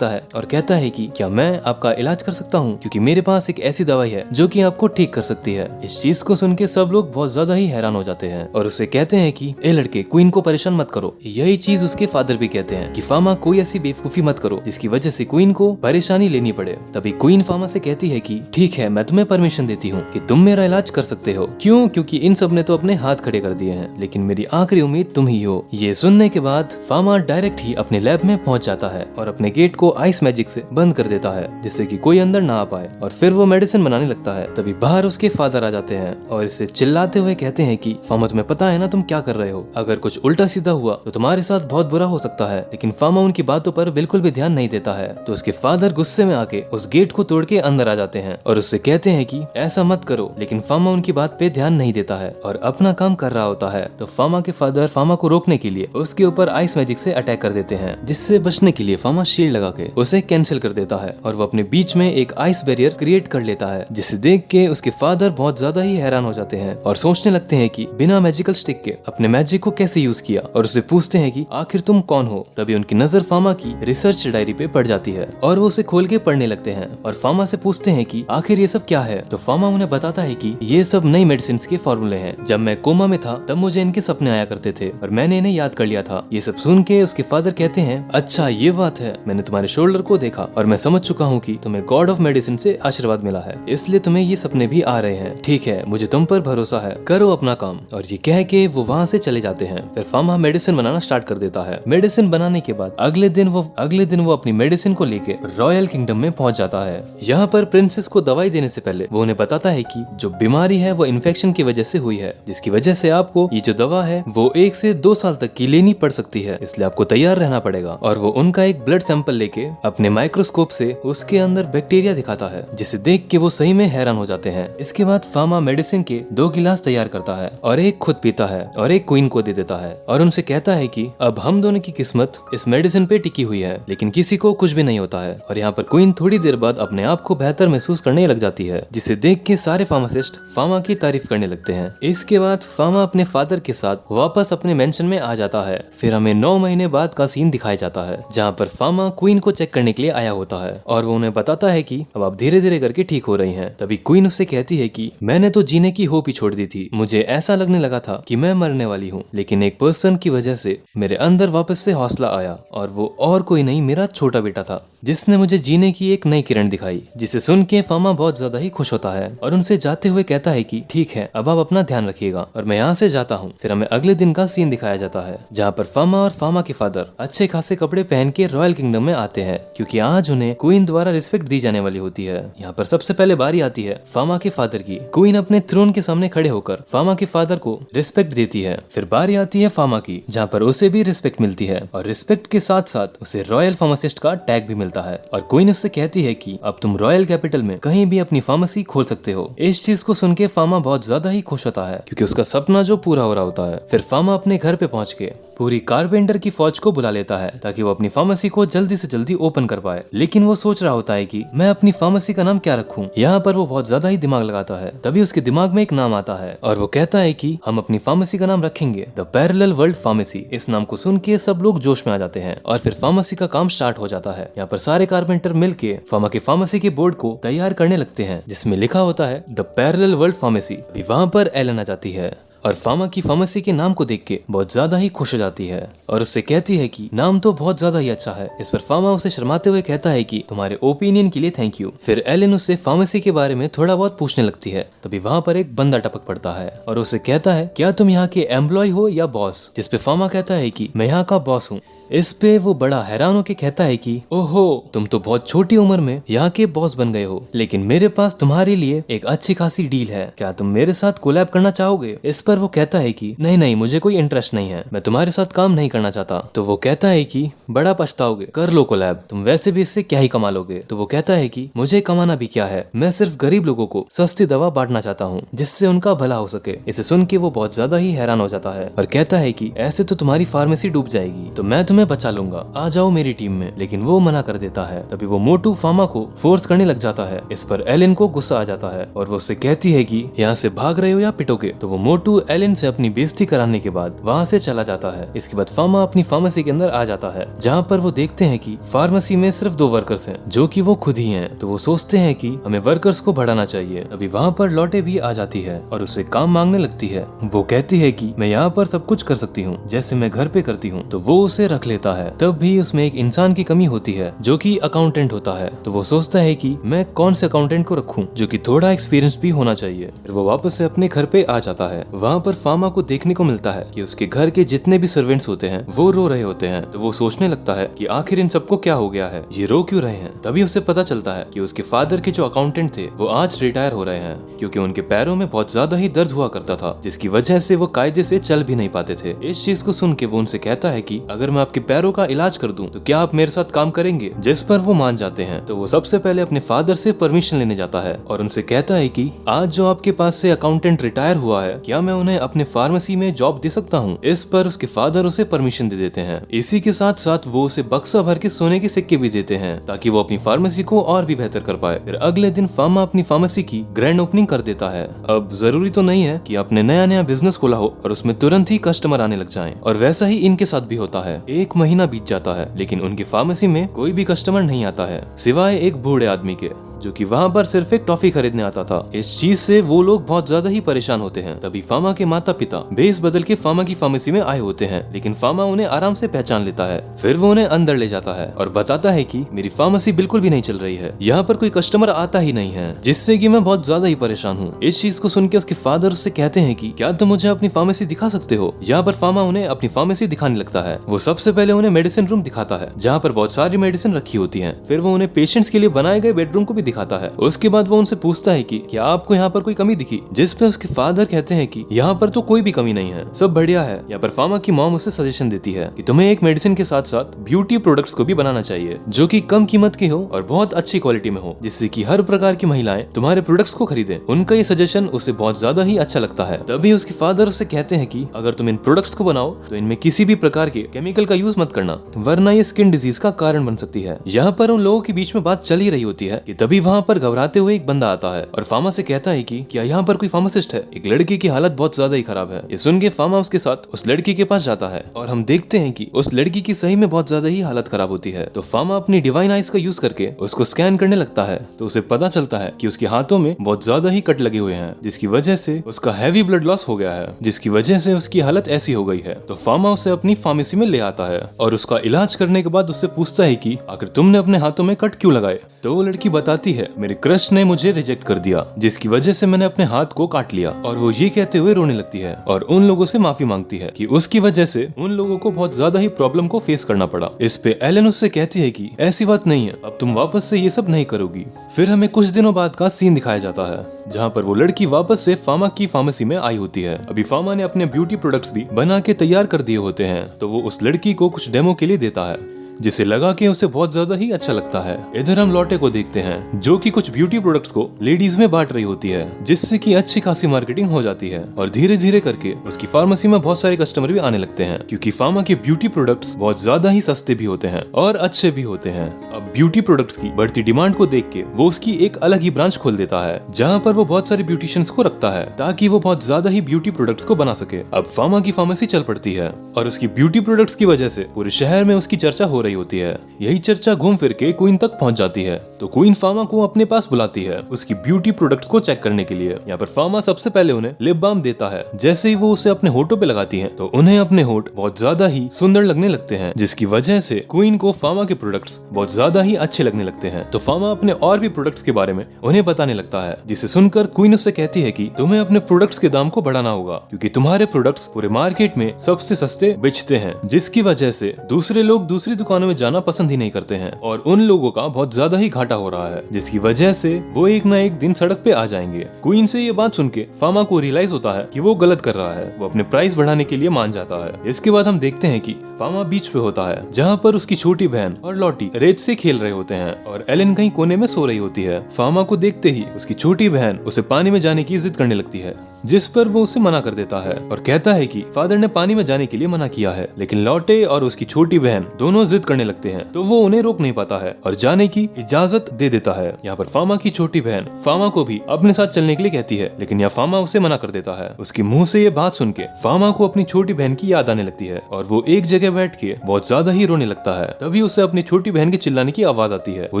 है और कहता है कि क्या मैं आपका इलाज कर सकता हूँ, क्योंकि मेरे पास एक ऐसी दवाई है जो कि आपको ठीक कर सकती है। इस चीज को सुन के सब लोग बहुत ज्यादा ही हैरान हो जाते हैं और उससे कहते हैं कि ए लड़के क्वीन को परेशान मत करो। यही चीज उसके फादर भी कहते हैं कि फामा कोई ऐसी बेवकूफी मत करो जिसकी वजह से क्वीन को परेशानी लेनी पड़े। तभी क्वीन फामा से कहती है कि ठीक है मैं तुम्हें परमिशन देती हूँ कि तुम मेरा इलाज कर सकते हो। क्यों? क्योंकि इन सब ने तो अपने हाथ खड़े कर दिए हैं, लेकिन मेरी आखिरी उम्मीद तुम ही हो। ये सुनने के बाद फामा डायरेक्ट ही अपने लैब में पहुंच जाता है और अपने गेट को आइस मैजिक से बंद कर देता है जिससे कि कोई अंदर ना आ पाए, और फिर वो मेडिसिन बनाने लगता है। तभी बाहर उसके फादर आ जाते हैं और इसे चिल्लाते हुए कहते हैं कि फामा तुम्हें पता है ना तुम क्या कर रहे हो, अगर कुछ उल्टा सीधा हुआ तो तुम्हारे साथ बहुत बुरा हो सकता है। लेकिन फामा उनकी बातों पर बिल्कुल भी ध्यान नहीं देता है। तो उसके फादर गुस्से में आके उस गेट को तोड़ के अंदर आ जाते हैं और उससे कहते हैं कि ऐसा मत करो, लेकिन फामा उनकी बात पे ध्यान नहीं देता है और अपना काम कर रहा होता है। तो फामा के फादर फामा को रोकने के लिए उसके ऊपर आइस मैजिक से अटैक कर देते हैं, जिससे बचने के लिए फामा शील्ड लगा के उसे कैंसिल कर देता है और वो अपने बीच में एक आइस बैरियर क्रिएट कर लेता है, जिसे देख के उसके फादर बहुत ज्यादा ही हैरान हो जाते हैं और सोचने लगते हैं कि बिना मैजिकल स्टिक के अपने मैजिक को कैसे यूज किया, और उससे पूछते हैं कि आखिर तुम कौन हो। तभी उनकी नजर फामा की रिसर्च डायरी पे पड़ जाती है और वो उसे खोल के पढ़ने लगते हैं और फामा से पूछते हैं कि आखिर ये सब क्या है। तो फामा उन्हें बताता है कि ये सब नई मेडिसिन के फॉर्मूले हैं, जब मैं कोमा में था तब मुझे इनके सपने आया करते थे और मैंने इन्हें याद कर लिया था। ये सब सुन के उसके फादर कहते हैं अच्छा ये बात है, मैंने तुम्हारे शोल्डर को देखा और मैं समझ चुका हूँ कि तुम्हें गॉड ऑफ मेडिसिन से आशीर्वाद मिला है, इसलिए तुम्हें ये सपने भी आ रहे हैं। ठीक है, मुझे तुम पर भरोसा है, करो अपना काम। और ये कह के वो वहाँ से चले जाते हैं। फिर फामा मेडिसिन बनाना स्टार्ट कर देता है। मेडिसिन बनाने के बाद अगले दिन वो अपनी मेडिसिन को लेके रॉयल किंगडम में पहुंच जाता है। यहाँ पर प्रिंसेस को दवाई देने से पहले वो उन्हें बताता है कि जो बीमारी है वो इन्फेक्शन की वजह से हुई है, जिसकी वजह से आपको ये जो दवा है वो 1 से 2 साल तक की लेनी पड़ सकती है, इसलिए आपको तैयार रहना पड़ेगा। और वो उनका एक ब्लड सैंपल लेके अपने माइक्रोस्कोप से उसके अंदर बैक्टीरिया दिखाता है, जिसे देख के वो सही में हैरान हो जाते हैं। इसके बाद फामा मेडिसिन के 2 गिलास तैयार करता है और एक खुद पीता है और एक क्वीन को दे देता है और उनसे कहता है कि अब हम दोनों की किस्मत इस मेडिसिन पे टिकी हुई है, लेकिन किसी को कुछ भी नहीं होता है। और यहाँ पर क्वीन थोड़ी देर बाद अपने आप को बेहतर महसूस करने लग जाती है, जिसे देख के सारे फार्मासिस्ट फामा की तारीफ करने लगते हैं। इसके बाद फामा अपने फादर के साथ वापस अपने मेंशन में आ जाता है। फिर हमें 9 महीने बाद का सीन दिखाया जाता है, जहाँ पर फामा क्वीन को चेक करने के लिए आया होता है और वो उन्हें बताता है कि अब आप धीरे धीरे करके ठीक हो रही हैं। तभी क्वीन उससे कहती है कि मैंने तो जीने की होप ही छोड़ दी थी, मुझे ऐसा लगने लगा था कि मैं मरने वाली हूँ, लेकिन एक पर्सन की वजह से मेरे अंदर वापस से हौसला आया और वो और कोई नहीं मेरा छोटा बेटा था, जिसने मुझे जीने की एक नई किरण दिखाई। जिसे सुन के फामा बहुत ज्यादा ही खुश होता है और उनसे जाते हुए कहता है कि ठीक है अब आप अपना ध्यान रखिएगा और मैं यहाँ से जाता हूँ। फिर हमें अगले दिन का सीन दिखाया जाता है, जहाँ पर फामा और फामा के फादर अच्छे खासे कपड़े पहन के रॉयल किंगडम में आते हैं, क्योंकि आज उन्हें क्वीन द्वारा रिस्पेक्ट दी जाने वाली होती है। यहाँ पर सबसे पहले बारी आती है फामा के फादर की। क्वीन अपने थ्रोन के सामने खड़े होकर फामा के फादर को रिस्पेक्ट देती है। फिर बारी आती है फामा की, जहाँ पर उसे भी रिस्पेक्ट मिलती है और और रिस्पेक्ट के साथ साथ उसे रॉयल फार्मासिस्ट का टैग भी मिलता है। और क्वीन उससे कहती है कि अब तुम रॉयल कैपिटल में कहीं भी अपनी फार्मेसी खोल सकते हो। इस चीज को सुन के फार्मा बहुत ज्यादा ही खुश होता है क्योंकि उसका सपना जो पूरा हो रहा होता है। फिर फार्मा अपने घर पे पहुंच के पूरी कारपेंटर की फौज को बुला लेता है ताकि वो अपनी फार्मेसी को जल्दी से जल्दी ओपन कर पाए। लेकिन वो सोच रहा होता है कि मैं अपनी फार्मेसी का नाम क्या रखूं। यहाँ पर वो बहुत ज्यादा ही दिमाग लगाता है। तभी उसके दिमाग में एक नाम आता है और वो कहता है कि हम अपनी फार्मेसी का नाम रखेंगे द पैरेलल वर्ल्ड फार्मेसी। इस नाम को सुन के सब लोग जोश में आ जाते हैं और फिर फार्मेसी का काम स्टार्ट हो जाता है। यहाँ पर सारे कारपेंटर मिलके फार्मा के फार्मेसी के बोर्ड को तैयार करने लगते हैं जिसमें लिखा होता है द पैरेलल वर्ल्ड फार्मेसी। वहाँ पर एलन आ जाती है और फार्मा की फार्मेसी के नाम को देख के बहुत ज्यादा ही खुश हो जाती है और उससे कहती है कि नाम तो बहुत ज्यादा ही अच्छा है। इस पर फार्मा उसे शर्माते हुए कहता है कि तुम्हारे ओपिनियन के लिए थैंक यू। फिर एलन उससे फार्मेसी के बारे में थोड़ा बहुत पूछने लगती है। तभी वहाँ पर एक बंदा टपक पड़ता है और उससे कहता है क्या तुम यहाँ के एम्प्लॉय हो या बॉस। जिसपे फार्मा कहता है कि मैं यहाँ का बॉस हूँ। इस पे वो बड़ा हैरान होकर कहता है कि ओहो तुम तो बहुत छोटी उम्र में यहाँ के बॉस बन गए हो, लेकिन मेरे पास तुम्हारे लिए एक अच्छी खासी डील है, क्या तुम मेरे साथ कोलैब करना चाहोगे। इस पर वो कहता है कि नहीं नहीं मुझे कोई इंटरेस्ट नहीं है, मैं तुम्हारे साथ काम नहीं करना चाहता। तो वो कहता है कि बड़ा पछताओगे, कर लो कोलैब, तुम वैसे भी इससे क्या ही कमा लोगे। तो वो कहता है कि मुझे कमाना भी क्या है, मैं सिर्फ गरीब लोगों को सस्ती दवा बांटना चाहता हूँ जिससे उनका भला हो सके। इसे सुन के वो बहुत ज्यादा ही हैरान हो जाता है और कहता है कि ऐसे तो तुम्हारी फार्मेसी डूब जाएगी, तो मैं तुम्हें बचा लूंगा, आ जाओ मेरी टीम में। लेकिन वो मना कर देता है। तभी वो मोटू फार्मा को फोर्स करने लग जाता है। इस पर एलन को गुस्सा आ जाता है और वो उससे कहती है कि यहाँ से भाग रहे हो या पिटोगे। तो वो मोटू एलन से अपनी बेइज्जती कराने के बाद वहाँ से चला जाता है। इसके बाद फार्मा अपनी फार्मेसी के अंदर आ जाता है जहाँ पर वो देखते हैं कि फार्मेसी में सिर्फ 2 वर्कर्स हैं जो कि वो खुद ही हैं। तो वो सोचते हैं कि हमें वर्कर्स को बढ़ाना चाहिए। अभी वहाँ पर लौटे भी आ जाती है और उससे काम मांगने लगती है। वो कहती है कि मैं यहाँ पर सब कुछ कर सकती हूँ जैसे मैं घर पे करती हूँ। तो वो उसे रख लेता है। तब भी उसमें एक इंसान की कमी होती है जो कि अकाउंटेंट होता है। तो वो सोचता है कि मैं कौन से अकाउंटेंट को रखूं जो कि थोड़ा एक्सपीरियंस भी होना चाहिए। फिर वो वापस से अपने घर पे आ जाता है। वहाँ पर फार्मा को देखने को मिलता है कि उसके घर के जितने भी सर्वेंट्स होते हैं वो रो रहे होते हैं। तो वो सोचने लगता है कि आखिर इन सबको क्या हो गया है, ये रो क्यों रहे हैं। तभी उसे पता चलता है कि उसके फादर के जो अकाउंटेंट थे वो आज रिटायर हो रहे हैं क्योंकि उनके पैरों में बहुत ज्यादा ही दर्द हुआ करता था जिसकी वजह से वो कायदे से चल भी नहीं पाते थे। इस चीज को सुन के वो उनसे कहता है कि अगर मैं आपके पैरों का इलाज कर दूं तो क्या आप मेरे साथ काम करेंगे। जिस पर वो मान जाते हैं। तो वो सबसे पहले अपने फादर से परमिशन लेने जाता है और उनसे कहता है कि आज जो आपके पास से अकाउंटेंट रिटायर हुआ है क्या मैं उन्हें अपने फार्मेसी में जॉब दे सकता हूँ। इस पर उसके फादर उसे परमिशन दे देते हैं। इसी के साथ साथ वो उसे बक्सा भर के सोने के सिक्के भी देते हैं ताकि वो अपनी फार्मेसी को और भी बेहतर कर पाए। फिर अगले दिन फार्मा अपनी फार्मेसी की ग्रैंड ओपनिंग कर देता है। अब जरूरी तो नहीं है कि आपने नया नया बिजनेस खोला हो और उसमें तुरंत ही कस्टमर आने लग जाएं। और वैसा ही इनके साथ भी होता है। 1 महीना बीत जाता है लेकिन उनकी फार्मेसी में कोई भी कस्टमर नहीं आता है सिवाय एक बूढ़े आदमी के जो कि वहाँ पर सिर्फ एक टॉफी खरीदने आता था। इस चीज से वो लोग बहुत ज्यादा ही परेशान होते हैं। तभी फार्मा के माता पिता भेस बदल के फार्मा की फार्मेसी में आए होते हैं लेकिन फार्मा उन्हें आराम से पहचान लेता है। फिर वो उन्हें अंदर ले जाता है और बताता है कि मेरी फार्मेसी बिल्कुल भी नहीं चल रही है, यहाँ पर कोई कस्टमर आता ही नहीं है जिससे कि मैं बहुत ज्यादा ही परेशान हूँ। इस चीज को सुन के उसके फादर उससे कहते हैं कि क्या तुम मुझे अपनी फार्मेसी दिखा सकते हो। यहाँ पर फार्मा उन्हें अपनी फार्मेसी दिखाने लगता है। वो सबसे पहले उन्हें मेडिसिन रूम दिखाता है जहाँ पर बहुत सारी मेडिसिन रखी होती है। फिर वो उन्हें पेशेंट्स के लिए बनाए गए बेडरूम को भी दिखाता है। उसके बाद वो उनसे पूछता है कि क्या आपको यहाँ पर कोई कमी दिखी। जिस पे उसके फादर कहते हैं कि यहाँ पर तो कोई भी कमी नहीं है, सब बढ़िया है। यहाँ पर फार्मा की मॉम उसे सजेशन देती है कि तुम्हें एक मेडिसिन के साथ साथ ब्यूटी प्रोडक्ट्स को भी बनाना चाहिए जो कि कम कीमत के हो और बहुत अच्छी क्वालिटी में हो जिससे कि हर प्रकार की महिलाएं तुम्हारे प्रोडक्ट्स को खरीदें। उनका ये सजेशन उसे बहुत ज्यादा ही अच्छा लगता है। तभी उसके फादर उससे कहते हैं कि अगर तुम इन प्रोडक्ट्स को बनाओ तो इनमें किसी भी प्रकार के केमिकल का यूज मत करना वरना ये स्किन डिजीज का कारण बन सकती है। यहाँ पर उन लोगों के बीच में बात चल ही रही होती है कि तभी वहाँ पर घबराते हुए एक बंदा आता है और फार्मा से कहता है कि क्या यहाँ पर कोई फार्मासिस्ट है। एक लड़की की हालत बहुत ज्यादा ही खराब है। ये सुन के फार्मा उसके साथ उस लड़की के पास जाता है और हम देखते हैं कि उस लड़की की सही में बहुत ज्यादा ही हालत खराब होती है। तो फार्मा अपनी डिवाइन आइज का यूज करके उसको स्कैन करने लगता है तो उसे पता चलता है कि उसके हाथों में बहुत ज्यादा ही कट लगे हुए हैं जिसकी वजह से उसका हैवी ब्लड लॉस हो गया है जिसकी वजह से उसकी हालत ऐसी हो गई है। तो फार्मा उसे अपनी फार्मेसी में ले आता है और उसका इलाज करने के बाद उससे पूछता है कि आखिर तुमने अपने हाथों में कट क्यों लगाए। तो वो लड़की बताती है, मेरे क्रश ने मुझे रिजेक्ट कर दिया, जिसकी वजह से मैंने अपने हाथ को काट लिया। और वो ये कहते हुए रोने लगती है और उन लोगों से माफी मांगती है कि उसकी वजह से उन लोगों को बहुत ज्यादा ही प्रॉब्लम को फेस करना पड़ा। इस पे एलन उससे कहती है कि ऐसी बात नहीं है, अब तुम वापस से ये सब नहीं करोगी। फिर हमें कुछ दिनों बाद का सीन दिखाया जाता है जहाँ पर वो लड़की वापस से फामा की फार्मेसी में आई होती है। अभी फामा ने अपने ब्यूटी प्रोडक्ट्स भी बना के तैयार कर दिए होते हैं, तो वो उस लड़की को कुछ डेमो के लिए देता है, जिसे लगा कि उसे बहुत ज्यादा ही अच्छा लगता है। इधर हम लॉटे को देखते हैं जो कि कुछ ब्यूटी प्रोडक्ट्स को लेडीज में बांट रही होती है, जिससे कि अच्छी खासी मार्केटिंग हो जाती है और धीरे धीरे करके उसकी फार्मेसी में बहुत सारे कस्टमर भी आने लगते हैं, क्योंकि फार्मा के ब्यूटी प्रोडक्ट्स बहुत ज्यादा ही सस्ते भी होते हैं और अच्छे भी होते हैं। अब ब्यूटी प्रोडक्ट्स की बढ़ती डिमांड को देख के वो उसकी एक अलग ही ब्रांच खोल देता है, जहाँ पर वो बहुत सारे ब्यूटिशियंस को रखता है ताकि वो बहुत ज्यादा ही ब्यूटी प्रोडक्ट्स को बना सके। अब फार्मा की फार्मेसी चल पड़ती है और उसकी ब्यूटी प्रोडक्ट्स की वजह से पूरे शहर में उसकी चर्चा हो रही होती है। यही चर्चा घूम फिर के क्वीन तक पहुंच जाती है, तो क्वीन फार्मा को अपने पास बुलाती है उसकी ब्यूटी प्रोडक्ट्स को चेक करने के लिए। यहाँ पर फार्मा सबसे पहले उन्हें लिप बाम देता है। जैसे ही वो उसे अपने होठों पे लगाती है तो उन्हें अपने होठ बहुत ज्यादा ही सुंदर लगने लगते हैं, जिसकी वजह से क्वीन को फार्मा के प्रोडक्ट्स बहुत ज्यादा ही अच्छे लगने लगते हैं। तो फार्मा अपने और भी प्रोडक्ट्स के बारे में उन्हें बताने लगता है, जिसे सुनकर क्वीन उससे कहती है कि तुम्हें अपने प्रोडक्ट्स के दाम को बढ़ाना होगा, क्योंकि तुम्हारे प्रोडक्ट्स पूरे मार्केट में सबसे सस्ते बिकते हैं, जिसकी वजह से दूसरे लोग दूसरी दुकानों में जाना पसंद ही नहीं करते हैं और उन लोगों का बहुत ज्यादा ही घाटा हो रहा है, जिसकी वजह से वो एक ना एक दिन सड़क पे आ जाएंगे। क्वीन से ये बात सुन के फार्मा को रियलाइज होता है कि वो गलत कर रहा है। वो अपने प्राइस बढ़ाने के लिए मान जाता है। इसके बाद हम देखते हैं कि फार्मा बीच पे होता है, जहाँ पर उसकी छोटी बहन और लॉटी रेत से खेल रहे होते हैं और एलन कहीं कोने में सो रही होती है। फार्मा को देखते ही उसकी छोटी बहन उसे पानी में जाने की जिद करने लगती है, जिस पर वो उसे मना कर देता है और कहता है कि फादर ने पानी में जाने के लिए मना किया है। लेकिन लॉटे और उसकी छोटी बहन दोनों जिद करने लगते हैं, तो वो उन्हें रोक नहीं पाता है और जाने की इजाजत दे देता है। यहाँ पर फार्मा की छोटी बहन फार्मा को भी अपने साथ चलने के लिए कहती है, लेकिन यहाँ फार्मा उसे मना कर देता है। उसके मुंह से ये बात सुन के फार्मा को अपनी छोटी बहन की याद आने लगती है और वो एक जगह बैठ के बहुत ज्यादा ही रोने लगता है। तभी उसे अपनी छोटी बहन के चिल्लाने की आवाज आती है। वो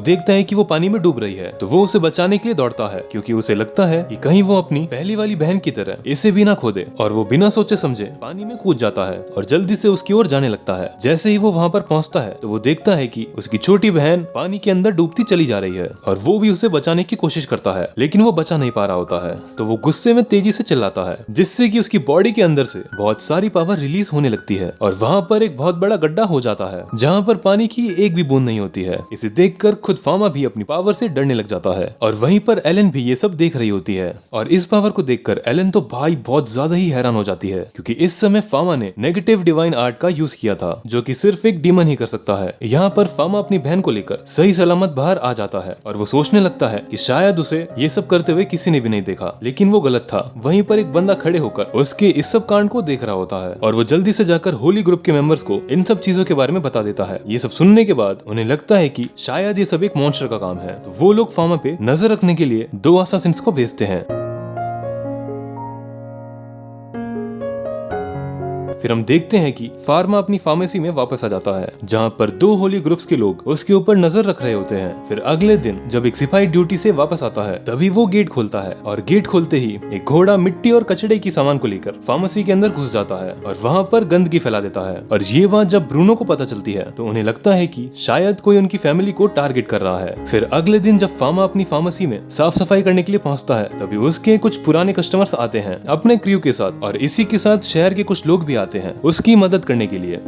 देखता है कि वो पानी में डूब रही है, तो वो उसे बचाने के लिए दौड़ता है, क्योंकि उसे लगता है कि कहीं वो अपनी पहली वाली बहन की तरह इसे भी ना खो दे। और वो बिना सोचे समझे पानी में कूद जाता है और जल्दी से उसकी ओर जाने लगता है। जैसे ही वो वहाँ पर पहुँचता है तो वो देखता है कि उसकी छोटी बहन पानी के अंदर डूबती चली जा रही है और वो भी उसे बचाने की कोशिश करता है, लेकिन वो बचा नहीं पा रहा होता है। तो वो गुस्से में तेजी से चिल्लाता है, जिससे कि उसकी बॉडी के अंदर से बहुत सारी पावर रिलीज होने लगती है और वहाँ पर एक बहुत बड़ा गड्ढा हो जाता है, जहाँ पर पानी की एक भी बूंद नहीं होती है। इसे देखकर खुद फार्मा भी अपनी पावर से डरने लग जाता है और वहीं पर एलन भी ये सब देख रही होती है। और इस पावर को देखकर एलन तो भाई बहुत ज्यादा ही हैरान हो जाती है, क्योंकि इस समय फार्मा ने नेगेटिव डिवाइन आर्ट का यूज किया था, जो कि सिर्फ एक डीमन ही कर सकता है। यहाँ पर फार्मा अपनी बहन को लेकर सही सलामत बाहर आ जाता है और वो सोचने लगता है कि शायद उसे ये सब करते हुए किसी ने भी नहीं देखा, लेकिन वो गलत था। वहीं पर एक बंदा खड़े होकर उसके इस सब कांड को देख रहा होता है और वो जल्दी से जाकर होली ग्रुप के मेंबर्स को इन सब चीजों के बारे में बता देता है। ये सब सुनने के बाद उन्हें लगता है कि शायद ये सब एक मॉन्स्टर का काम है, तो वो लोग फार्मा पे नजर रखने के लिए 2 असासिन्स को भेजते हैं। फिर हम देखते हैं कि फार्मा अपनी फार्मेसी में वापस आ जाता है, जहाँ पर 2 होली ग्रुप्स के लोग उसके ऊपर नजर रख रहे होते हैं। फिर अगले दिन जब एक सिपाही ड्यूटी से वापस आता है, तभी वो गेट खोलता है और गेट खोलते ही एक घोड़ा मिट्टी और कचड़े की सामान को लेकर फार्मेसी के अंदर घुस जाता है और वहाँ पर गंदगी फैला देता है। और ये बात जब ब्रूनो को पता चलती है तो उन्हें लगता है कि शायद कोई उनकी फैमिली को टारगेट कर रहा है। फिर अगले दिन जब फार्मा अपनी फार्मेसी में साफ सफाई करने के लिए पहुंचता है, तभी उसके कुछ पुराने कस्टमर्स आते हैं अपने क्रू के साथ, और इसी के साथ शहर के कुछ लोग भी आते हैं उसकी मदद करने के लिए।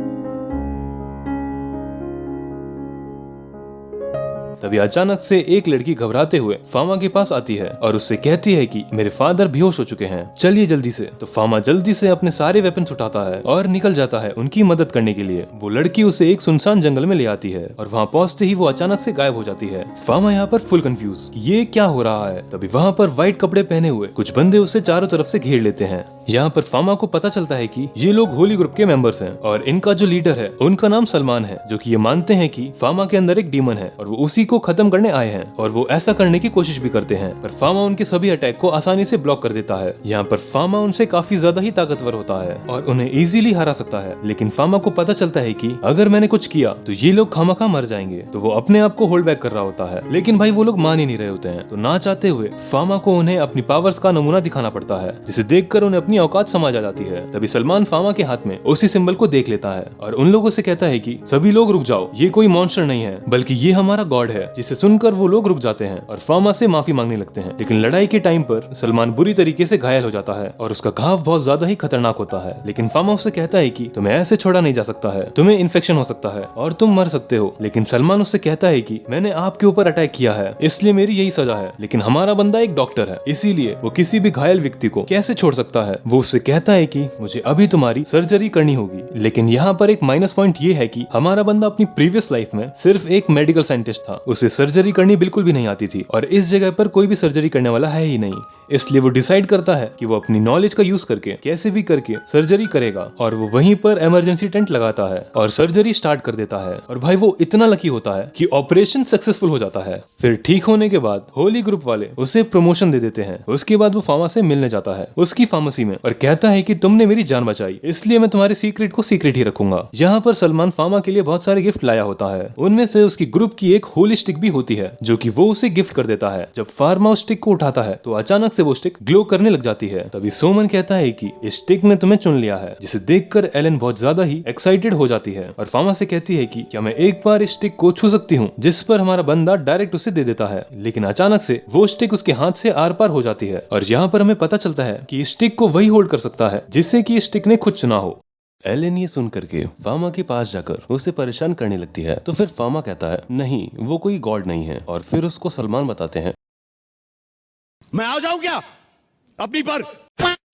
तभी अचानक से एक लड़की घबराते हुए फार्मा के पास आती है और उससे कहती है कि मेरे फादर बेहोश हो चुके हैं, चलिए जल्दी से। तो फार्मा जल्दी से अपने सारे वेपन्स उठाता है और निकल जाता है उनकी मदद करने के लिए। वो लड़की उसे एक सुनसान जंगल में ले आती है और वहाँ पहुँचते ही वो अचानक से गायब हो जाती है। फार्मा यहाँ पर फुल कंफ्यूज कि ये क्या हो रहा है। तभी वहाँ पर व्हाइट कपड़े पहने हुए कुछ बंदे उसे चारों तरफ से घेर लेते हैं। यहाँ पर फार्मा को पता चलता है कि ये लोग होली ग्रुप के मेंबर्स हैं और इनका जो लीडर है उनका नाम सलमान है, जो कि ये मानते हैं कि फार्मा के अंदर एक डीमन है और वो उसी को खत्म करने आए हैं, और वो ऐसा करने की कोशिश भी करते हैं। पर फार्मा उनके सभी अटैक को आसानी से ब्लॉक कर देता है। यहाँ पर फार्मा उनसे काफी ज्यादा ही ताकतवर होता है और उन्हें इजीली हरा सकता है। लेकिन फार्मा को पता चलता है कि अगर मैंने कुछ किया तो ये लोग खामखा मर जाएंगे, तो वो अपने आप को होल्ड बैक कर रहा होता है। लेकिन भाई वो लोग मान ही नहीं रहे होते हैं, तो ना चाहते हुए फार्मा को उन्हें अपनी पावर्स का नमूना दिखाना पड़ता है, जिसे देखकर उन्हें अपनी औकात समझ आ जाती है। तभी सलमान फार्मा के हाथ में उसी सिंबल को देख लेता है और उन लोगों से कहता है कि सभी लोग रुक जाओ, ये कोई मॉन्स्टर नहीं है बल्कि ये हमारा गॉड है, है, जिसे सुनकर वो लोग रुक जाते हैं और फामा से माफी मांगने लगते हैं। लेकिन लड़ाई के टाइम पर सलमान बुरी तरीके से घायल हो जाता है और उसका घाव बहुत ज्यादा ही खतरनाक होता है। लेकिन फामा उससे कहता है कि तुम्हें ऐसे छोड़ा नहीं जा सकता है, तुम्हें इन्फेक्शन हो सकता है और तुम मर सकते हो। लेकिन सलमान उससे कहता है कि मैंने आपके ऊपर अटैक किया है, इसलिए मेरी यही सजा है। लेकिन हमारा बंदा एक डॉक्टर है, इसीलिए वो किसी भी घायल व्यक्ति को कैसे छोड़ सकता है। वो उससे कहता है कि मुझे अभी तुम्हारी सर्जरी करनी होगी। लेकिन यहाँ पर एक माइनस पॉइंट ये है कि हमारा बंदा अपनी प्रीवियस लाइफ में सिर्फ एक मेडिकल साइंटिस्ट था, उसे सर्जरी करनी बिल्कुल भी नहीं आती थी और इस जगह पर कोई भी सर्जरी करने वाला है ही नहीं। इसलिए वो डिसाइड करता है कि वो अपनी नॉलेज का यूज करके कैसे भी करके सर्जरी करेगा और वो वहीं पर इमरजेंसी टेंट लगाता है और सर्जरी स्टार्ट कर देता है। और भाई वो इतना लकी होता है कि ऑपरेशन सक्सेसफुल हो जाता है। फिर ठीक होने के बाद होली ग्रुप वाले उसे प्रमोशन दे देते हैं। उसके बाद वो फामा से मिलने जाता है उसकी फार्मेसी में और कहता है कि तुमने मेरी जान बचाई, इसलिए मैं तुम्हारे सीक्रेट को सीक्रेट ही रखूंगा। यहाँ पर सलमान फामा के लिए बहुत सारे गिफ्ट लाया होता है, उनमें से उसकी ग्रुप की एक होली स्टिक भी होती है जो कि वो उसे गिफ्ट कर देता है। जब फार्मा उस स्टिक को उठाता है तो अचानक से वो स्टिक ग्लो करने लग जाती है। तभी सोमन कहता है कि इस स्टिक ने तुम्हें चुन लिया है, जिसे देखकर एलन बहुत ज्यादा ही एक्साइटेड हो जाती है और फामा से कहती है कि क्या मैं एक बार इस स्टिक को छू सकती हूँ, जिस पर हमारा बंदा डायरेक्ट उसे दे देता है। लेकिन अचानक से वो स्टिक उसके हाथ से आर पार हो जाती है और यहाँ पर हमें पता चलता है कि इस स्टिक को वही होल्ड कर सकता है जिससे कि इस स्टिक ने खुद चुना हो। एलेन ये सुन करके फामा के पास जाकर उसे परेशान करने लगती है। तो फिर फामा कहता है नहीं, वो कोई गॉड नहीं है। और फिर उसको सलमान बताते हैं मैं आ जाऊं क्या अपनी पर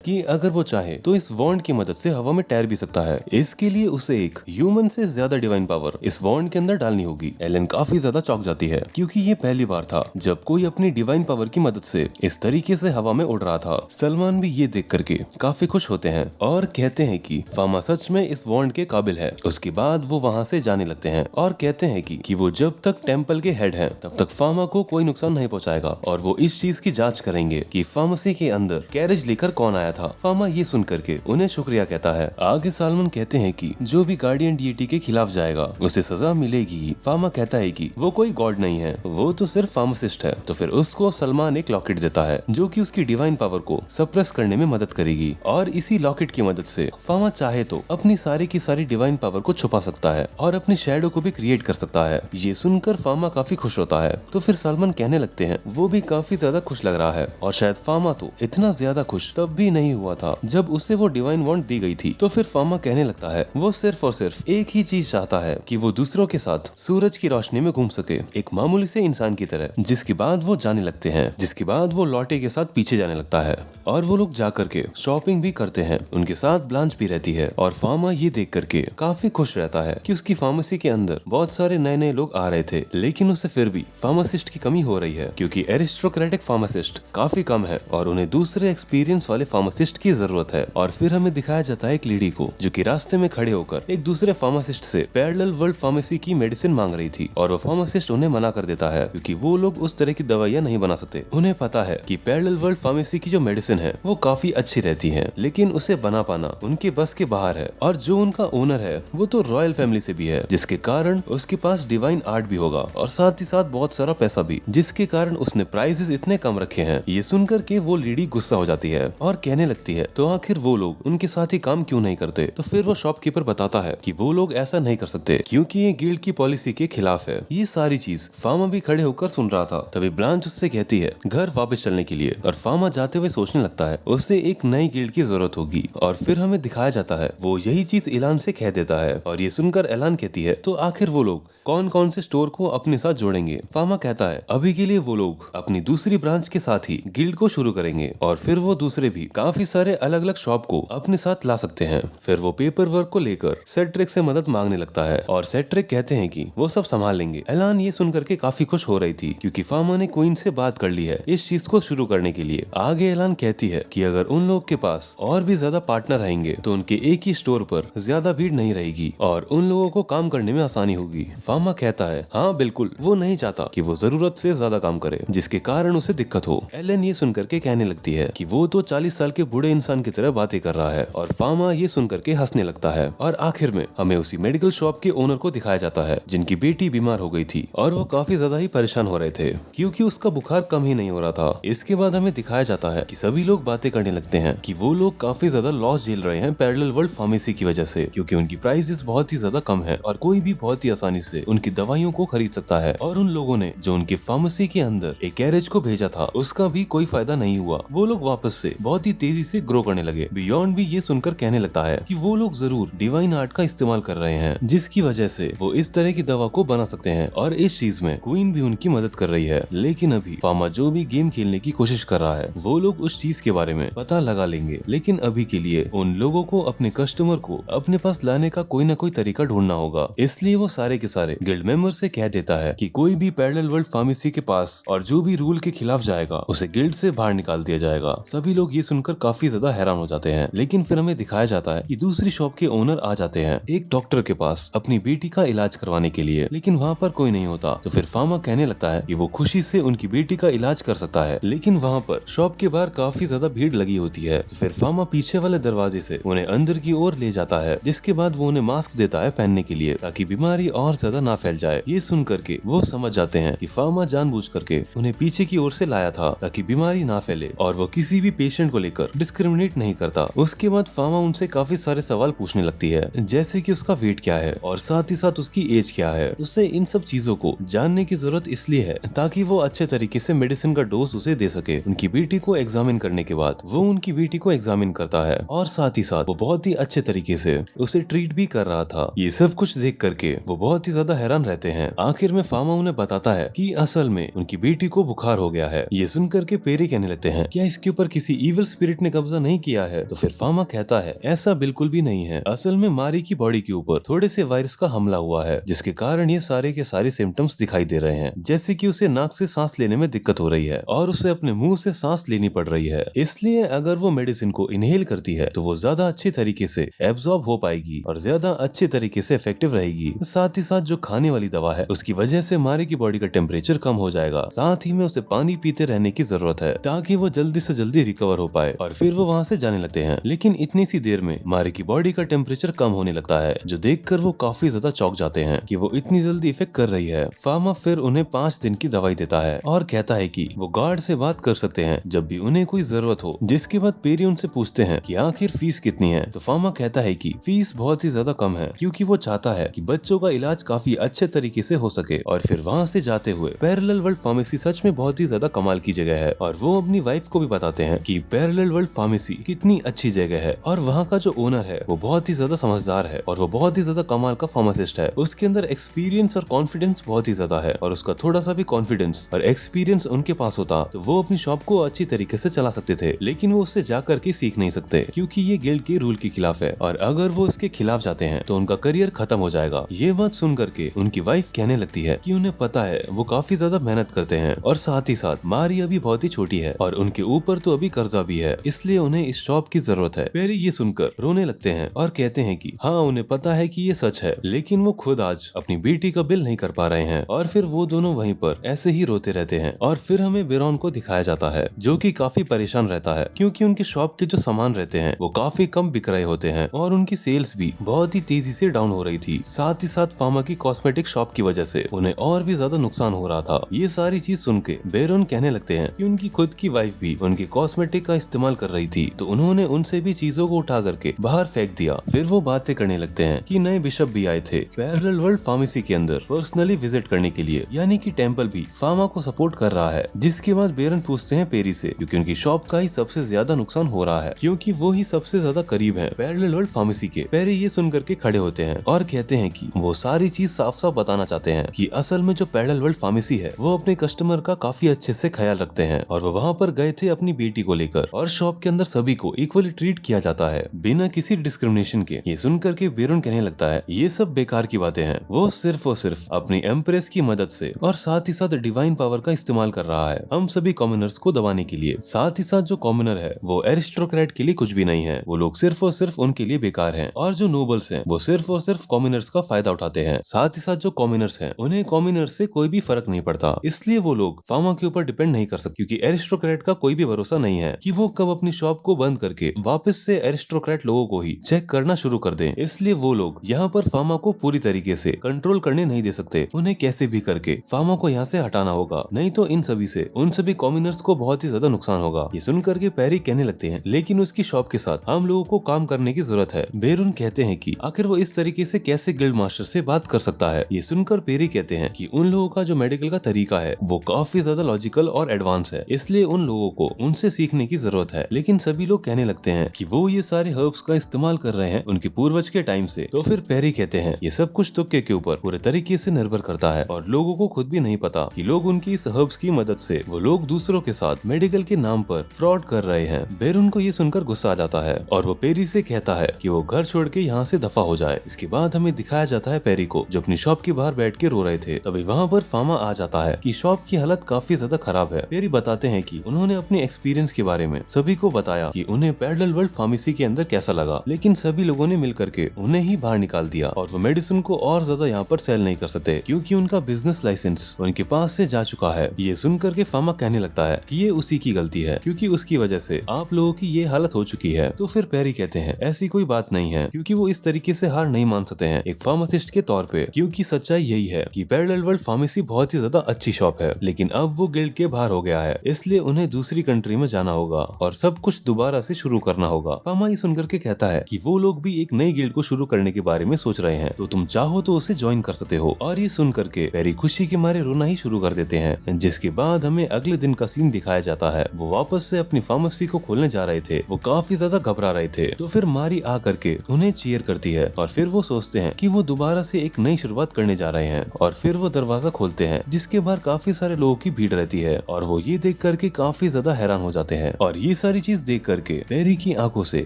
कि अगर वो चाहे तो इस वॉन्ड की मदद से हवा में तैर भी सकता है। इसके लिए उसे एक ह्यूमन से ज्यादा डिवाइन पावर इस वॉन्ड के अंदर डालनी होगी। एलन काफी ज्यादा चौंक जाती है क्योंकि ये पहली बार था जब कोई अपनी डिवाइन पावर की मदद से इस तरीके से हवा में उड़ रहा था। सलमान भी ये देख करके काफी खुश होते हैं और कहते हैं कि फामा सच में इस वॉन्ड के काबिल है। उसके बाद वो वहाँ से जाने लगते हैं और कहते हैं कि वो जब तक टेम्पल के हेड हैं तब तक फामा को कोई नुकसान नहीं पहुँचाएगा और वो इस चीज की जाँच करेंगे कि फार्मेसी के अंदर कैरेज लेकर कौन आया था। फामा ये सुन करके उन्हें शुक्रिया कहता है। आगे सालमन कहते हैं कि जो भी गार्डियन डीटी के खिलाफ जाएगा उसे सजा मिलेगी। फामा कहता है कि वो कोई गॉड नहीं है, वो तो सिर्फ फार्मासिस्ट है। तो फिर उसको सलमान एक लॉकेट देता है जो कि उसकी डिवाइन पावर को सप्रेस करने में मदद करेगी और इसी लॉकेट की मदद से फामा चाहे तो अपनी सारी की सारी डिवाइन पावर को छुपा सकता है और अपनी शैडो को भी क्रिएट कर सकता है। ये सुनकर फामा काफी खुश होता है। तो फिर सलमान कहने लगते हैं वो भी काफी ज्यादा खुश लग रहा है और शायद फामा तो इतना ज्यादा खुश तब भी नहीं हुआ था जब उसे वो डिवाइन वॉन्ड दी गई थी। तो फिर फामा कहने लगता है वो सिर्फ और सिर्फ एक ही चीज चाहता है कि वो दूसरों के साथ सूरज की रोशनी में घूम सके, एक मामूली से इंसान की तरह। जिसके बाद वो जाने लगते हैं, जिसके बाद वो लॉटे के साथ पीछे जाने लगता है और वो लोग जाकर के शॉपिंग भी करते हैं। उनके साथ ब्लांच भी रहती है और फामा ये देख करके काफी खुश रहता है कि उसकी फार्मेसी के अंदर बहुत सारे नए नए लोग आ रहे थे। लेकिन उसे फिर भी फार्मासिस्ट की कमी हो रही है क्योंकि एरिस्टोक्रेटिक फार्मासिस्ट काफी कम है और उन्हें दूसरे एक्सपीरियंस वाले फार्मासिस्ट की जरूरत है। और फिर हमें दिखाया जाता है एक लेडी को जो कि रास्ते में खड़े होकर एक दूसरे फार्मासिस्ट से पैरेलल वर्ल्ड फार्मेसी की मेडिसिन मांग रही थी और वो फार्मासिस्ट उन्हें मना कर देता है क्योंकि वो लोग उस तरह की दवाइयां नहीं बना सकते। उन्हें पता है कि पैरेलल वर्ल्ड फार्मेसी की जो मेडिसिन है वो काफी अच्छी रहती है, लेकिन उसे बना पाना उनके बस के बाहर है। और जो उनका ओनर है वो तो रॉयल फैमिली से भी है, जिसके कारण उसके पास डिवाइन आर्ट भी होगा और साथ ही साथ बहुत सारा पैसा भी, जिसके कारण उसने प्राइसेस इतने कम रखे हैं। ये सुनकर के वो लेडी गुस्सा हो जाती है और कहने लगती है तो आखिर वो लोग उनके साथ ही काम क्यों नहीं करते। तो फिर वो शॉपकीपर बताता है कि वो लोग ऐसा नहीं कर सकते क्योंकि ये गिल्ड की पॉलिसी के खिलाफ है। ये सारी चीज फार्मा भी खड़े होकर सुन रहा था। तभी ब्लांच उससे कहती है घर वापस चलने के लिए और फार्मा जाते हुए सोचने लगता है उसे एक नई गिल्ड की जरूरत होगी। और फिर हमें दिखाया जाता है वो यही चीज एलान से कह देता है और ये सुनकर एलान कहती है तो आखिर वो लोग कौन कौन से स्टोर को अपने साथ जोड़ेंगे। फार्मा कहता है अभी के लिए वो लोग अपनी दूसरी ब्रांच के साथ ही गिल्ड को शुरू करेंगे और फिर वो दूसरे भी काफी सारे अलग अलग शॉप को अपने साथ ला सकते हैं। फिर वो पेपर वर्क को लेकर सेट्रिक से मदद मांगने लगता है और सेट्रिक कहते हैं कि वो सब संभाल लेंगे। एलान ये सुनकर के काफी खुश हो रही थी क्योंकि फार्मा ने क्वीन से बात कर ली है इस चीज को शुरू करने के लिए। आगे एलान कहती है कि अगर उन लोग के पास और भी ज्यादा पार्टनर रहेंगे तो उनके एक ही स्टोर पर ज्यादा भीड़ नहीं रहेगी और उन लोगों को काम करने में आसानी होगी। फार्मा कहता है हाँ बिल्कुल, वो नहीं चाहता कि वो जरूरत से ज्यादा काम करे जिसके कारण उसे दिक्कत हो। एलन ये सुनकर के कहने लगती है कि वो तो 40 साल के बूढ़े इंसान की तरह बातें कर रहा है और फार्मा ये सुनकर के हंसने लगता है। और आखिर में हमें उसी मेडिकल शॉप के ओनर को दिखाया जाता है जिनकी बेटी बीमार हो गई थी और वो काफी ज्यादा ही परेशान हो रहे थे क्योंकि उसका बुखार कम ही नहीं हो रहा था। इसके बाद हमें दिखाया जाता है कि सभी सभी लोग बातें करने लगते हैं कि वो लोग काफी ज्यादा लॉस झेल रहे हैं पैरेलल वर्ल्ड फार्मेसी की वजह से, क्योंकि उनकी प्राइसेस बहुत ही ज्यादा कम है और कोई भी बहुत ही आसानी से उनकी दवाइयों को खरीद सकता है। और उन लोगों ने जो उनकी फार्मेसी के अंदर एक कैरेज को भेजा था उसका भी कोई फायदा नहीं हुआ। वो लोग वापस से बहुत ही तेजी से ग्रो करने लगे। बियॉन्ड भी ये सुनकर कहने लगता है कि वो लोग जरूर डिवाइन आर्ट का इस्तेमाल कर रहे हैं, जिसकी वजह से वो इस तरह की दवा को बना सकते हैं और इस चीज में क्वीन भी उनकी मदद कर रही है। लेकिन अभी फार्मा जो भी गेम खेलने की कोशिश कर रहा है वो लोग उस चीज के बारे में पता लगा लेंगे, लेकिन अभी के लिए उन लोगों को अपने कस्टमर को अपने पास लाने का कोई ना कोई तरीका ढूंढना होगा। इसलिए वो सारे के सारे गिल्ड मेंबर से कह देता है कि कोई भी पैरेलल वर्ल्ड फार्मेसी के पास और जो भी रूल के खिलाफ जाएगा उसे गिल्ड से बाहर निकाल दिया जाएगा। सभी लोग ये सुनकर काफी ज्यादा हैरान हो जाते हैं, लेकिन फिर हमें दिखाया जाता है कि दूसरी शॉप के ओनर आ जाते हैं एक डॉक्टर के पास अपनी बेटी का इलाज करवाने के लिए, लेकिन वहाँ पर कोई नहीं होता। तो फिर फार्मा कहने लगता है कि वो खुशी से उनकी बेटी का इलाज कर सकता है, लेकिन वहाँ पर शॉप के बाहर काफी ज्यादा भीड़ लगी होती है। तो फिर फार्मा पीछे वाले दरवाजे से उन्हें अंदर की ओर ले जाता है, जिसके बाद वो उन्हें मास्क देता है पहनने के लिए ताकि बीमारी और ज्यादा ना फैल जाए। ये सुन करके वो समझ जाते हैं कि फार्मा जानबूझ करके उन्हें पीछे की ओर से लाया था ताकि बीमारी ना फैले और वो किसी भी पेशेंट को लेकर डिस्क्रिमिनेट नहीं करता। उसके बाद फार्मा उनसे काफी सारे सवाल पूछने लगती है, जैसे कि उसका वेट क्या है और साथ ही साथ उसकी एज क्या है। उसे इन सब चीजों को जानने की जरूरत इसलिए है ताकि वो अच्छे तरीके से मेडिसिन का डोज उसे दे सके। उनकी बेटी को एग्जामिन करने के बाद वो उनकी बेटी को एग्जामिन करता है और साथ ही साथ वो बहुत ही अच्छे तरीके से उसे ट्रीट भी कर रहा था। ये सब कुछ देख करके वो बहुत ही ज्यादा हैरान रहते हैं। आखिर में फार्मा उन्हें बताता है कि असल में उनकी बेटी को बुखार हो गया है। ये सुन करके पेरी कहने लगते हैं, क्या इसके ऊपर किसी इविल स्पिरिट ने कब्जा नहीं किया है? तो फिर फार्मा कहता है, ऐसा बिल्कुल भी नहीं है। असल में मारी की बॉडी के ऊपर थोड़े से वायरस का हमला हुआ है, जिसके कारण ये सारे के सारे सिम्टम्स दिखाई दे रहे हैं, जैसे कि उसे नाक से सांस लेने में दिक्कत हो रही है और उसे अपने मुंह से सांस लेनी पड़ रही है। इसलिए अगर वो मेडिसिन को इनहेल करती है तो वो ज्यादा अच्छी तरीके से एब्जॉर्ब हो पाएगी और ज्यादा अच्छे तरीके से इफेक्टिव रहेगी। साथ ही साथ जो खाने वाली दवा है उसकी वजह से मारी की बॉडी का टेम्परेचर कम हो जाएगा। साथ ही में उसे पानी पीते रहने की जरूरत है ताकि वो जल्दी से जल्दी रिकवर हो पाए। और फिर वो वहाँ से जाने लगते हैं, लेकिन इतनी सी देर में मारी की बॉडी का टेम्परेचर कम होने लगता है, जो देखकर वो काफी ज्यादा चौंक जाते हैं कि वो इतनी जल्दी इफेक्ट कर रही है। फार्मा फिर उन्हें 5 दिन की दवाई देता है और कहता है कि वो गार्ड से बात कर सकते हैं जब भी उन्हें कोई जरूरत हो। जिसके बाद पेरी उनसे पूछते हैं कि आखिर फीस कितनी है? तो फार्मा कहता है कि फीस बहुत ही ज्यादा कम है, क्योंकि वो चाहता है कि बच्चों का इलाज काफी अच्छे तरीके से हो सके। और फिर वहाँ से जाते हुए पैरेलल वर्ल्ड फार्मेसी सच में बहुत ही ज्यादा कमाल की जगह है और वो अपनी वाइफ को भी बताते हैं कि पैरेलल वर्ल्ड फार्मेसी कितनी अच्छी जगह है और वहाँ का जो ओनर है वो बहुत ही ज्यादा समझदार है और वो बहुत ही ज्यादा कमाल का फार्मासिस्ट है। उसके अंदर एक्सपीरियंस और कॉन्फिडेंस बहुत ही ज्यादा है और उसका थोड़ा सा भी कॉन्फिडेंस और एक्सपीरियंस उनके पास होता तो वो अपनी शॉप को अच्छी तरीके से चला सकते थे, लेकिन वो उससे जाकर के सीख नहीं सकते क्योंकि ये गिल्ड के रूल के खिलाफ है और अगर वो इसके खिलाफ जाते हैं तो उनका करियर खत्म हो जाएगा। ये बात सुन करके उनकी वाइफ कहने लगती है कि उन्हें पता है वो काफी ज्यादा मेहनत करते हैं और साथ ही साथ मारी अभी बहुत ही छोटी है और उनके ऊपर तो अभी कर्जा भी है, इसलिए उन्हें इस शॉप की जरूरत है। पेरी ये सुनकर रोने लगते हैं और कहते हैं कि हाँ उन्हें पता है कि ये सच है, लेकिन वो खुद आज अपनी बेटी का बिल नहीं कर पा रहे हैं। और फिर वो दोनों वहीं पर ऐसे ही रोते रहते हैं और फिर हमें बेरॉन को दिखाया जाता है जो कि काफी परेशान रहता है क्योंकि उनकी शॉप के जो सामान रहते हैं वो काफी कम बिक रहे होते हैं और उनकी सेल्स भी बहुत ही तेजी से डाउन हो रही थी। साथ ही साथ फार्मा की कॉस्मेटिक शॉप की वजह से उन्हें और भी ज्यादा नुकसान हो रहा था। ये सारी चीज सुन के बेरॉन कहने लगते हैं कि उनकी खुद की वाइफ भी उनकी कॉस्मेटिक का इस्तेमाल कर रही थी, तो उन्होंने उनसे भी चीजों को उठा करके बाहर फेंक दिया। फिर वो बातें करने लगते हैं कि नए बिशप भी आए थे पैरेलल वर्ल्ड फार्मेसी के अंदर पर्सनली विजिट करने के लिए, यानी कि टेम्पल भी फार्मा को सपोर्ट कर रहा है। जिसके बाद बेरन पूछते हैं पेरी से, क्योंकि उनकी शॉप का ही सबसे ज्यादा नुकसान हो रहा है क्योंकि वो ही सबसे ज्यादा करीब है पैरेलल वर्ल्ड फार्मेसी के। पेरी ये सुन करके खड़े होते हैं और कहते हैं कि वो सारी चीज साफ साफ बताना चाहते हैं कि असल में जो पैरेलल वर्ल्ड फार्मेसी है वो अपने कस्टमर का काफी अच्छे से ख्याल रखते हैं और वो वहाँ पर गए थे अपनी बेटी को लेकर और शॉप के अंदर सभी को इक्वली ट्रीट किया जाता है बिना किसी डिस्क्रिमिनेशन के। ये सुन करके बेरन कहने लगता है ये सब बेकार की बातें हैं, वो सिर्फ और सिर्फ अपनी एम्प्रेस की मदद से और साथ ही साथ डिवाइन पावर का इस्तेमाल कर रहा है हम सभी कॉमनर्स को दबाने के लिए। साथ ही साथ जो कॉमनर है वो एरिस्टोक्रेट के लिए कुछ भी नहीं है, वो लोग सिर्फ और सिर्फ उनके लिए बेकार हैं और जो नोबल्स हैं वो सिर्फ और सिर्फ कॉमनर्स का फायदा उठाते हैं। साथ ही साथ जो कॉमनर्स हैं उन्हें कॉमनर्स से कोई भी फर्क नहीं पड़ता, इसलिए वो लोग फार्मा के ऊपर डिपेंड नहीं कर सकते क्योंकि एरिस्टोक्रेट का कोई भी भरोसा नहीं है कि वो कब अपनी शॉप को बंद करके वापस से एरिस्टोक्रेट लोगों को ही चेक करना शुरू कर दें। इसलिए वो लोग यहाँ पर फार्मा को पूरी तरीके से कंट्रोल करने नहीं दे सकते, उन्हें कैसे भी करके फार्मा को यहाँ से हटाना होगा, नहीं तो इन सभी से उन सभी कॉमनर्स को बहुत ही ज्यादा नुकसान होगा। ये सुनकर के पेरी कहने लगते हैं लेकिन उसकी शॉप के साथ हम लोगों को काम करने की जरूरत है। बेरुन कहते हैं कि आखिर वो इस तरीके से कैसे गिल्ड मास्टर से बात कर सकता है। ये सुनकर पेरी कहते हैं कि उन लोगों का जो मेडिकल का तरीका है वो काफी ज्यादा लॉजिकल और एडवांस है, इसलिए उन लोगों को उनसे सीखने की जरूरत है। लेकिन सभी लोग कहने लगते हैं कि वो ये सारे हर्ब्स का इस्तेमाल कर रहे हैं उनके पूर्वज के टाइम से। तो फिर पेरी कहते हैं ये सब कुछ तुक्के के ऊपर पूरे तरीके से निर्भर करता है और लोगों को खुद भी नहीं पता कि लोग उनकी इस हर्ब्स की मदद से वो लोग दूसरों के साथ मेडिकल के नाम पर फ्रॉड कर रहे हैं। बेरुन को ये सुनकर गुस्सा आ जाता है और वो पेरी से कहता है कि वो घर छोड़ के यहाँ से दफा हो जाए। इसके बाद हमें दिखाया जाता है पेरी को जो अपनी शॉप के बाहर बैठ के रो रहे थे। तभी वहाँ पर फामा आ जाता है कि शॉप की हालत काफी ज्यादा खराब है। पेरी बताते हैं कि उन्होंने अपने एक्सपीरियंस के बारे में सभी को बताया कि उन्हें पैरेलल वर्ल्ड फार्मेसी के अंदर कैसा लगा, लेकिन सभी लोगों ने मिलकर के उन्हें ही बाहर निकाल दिया और वो मेडिसिन को और ज्यादा यहाँ पर सेल नहीं कर सकते क्योंकि उनका बिजनेस लाइसेंस उनके पास से जा चुका है। ये सुनकर के फामा कहने लगता है कि ये उसी की गलती है क्योंकि उसकी वजह से आप लोगों की ये हालत हो चुकी है। तो फिर पेरी कहते हैं ऐसी कोई बात नहीं है क्योंकि वो इस तरीके से हार नहीं मान सकते हैं एक फार्मासिस्ट के तौर पे, क्योंकि सच्चाई यही है कि पैरेलल वर्ल्ड फार्मेसी बहुत ही ज्यादा अच्छी शॉप है लेकिन अब वो गिल्ड के बाहर हो गया है, इसलिए उन्हें दूसरी कंट्री में जाना होगा और सब कुछ दोबारा से शुरू करना होगा। फामा ये सुनकर के कहता है कि वो लोग भी एक नई गिल्ड को शुरू करने के बारे में सोच रहे हैं, तो तुम चाहो तो उसे ज्वाइन कर सकते हो। और ये सुनकर के पेरी खुशी के मारे रोना ही शुरू कर देते हैं। जिसके बाद हमें अगले दिन का सीन दिखाया जाता है। वो वापस से अपनी फार्मेसी को खोलने जा रहे थे, वो काफी ज्यादा घबरा रहे थे। तो फिर मारी आ करके उन्हें चीयर करती है और फिर वो सोचते हैं कि वो दोबारा से एक नई शुरुआत करने जा रहे हैं। और फिर वो दरवाजा खोलते हैं जिसके बाहर काफी सारे लोगों की भीड़ रहती है और वो ये देख करके काफी ज्यादा हैरान हो जाते हैं। और ये सारी चीज देख करके पेरी की आंखों से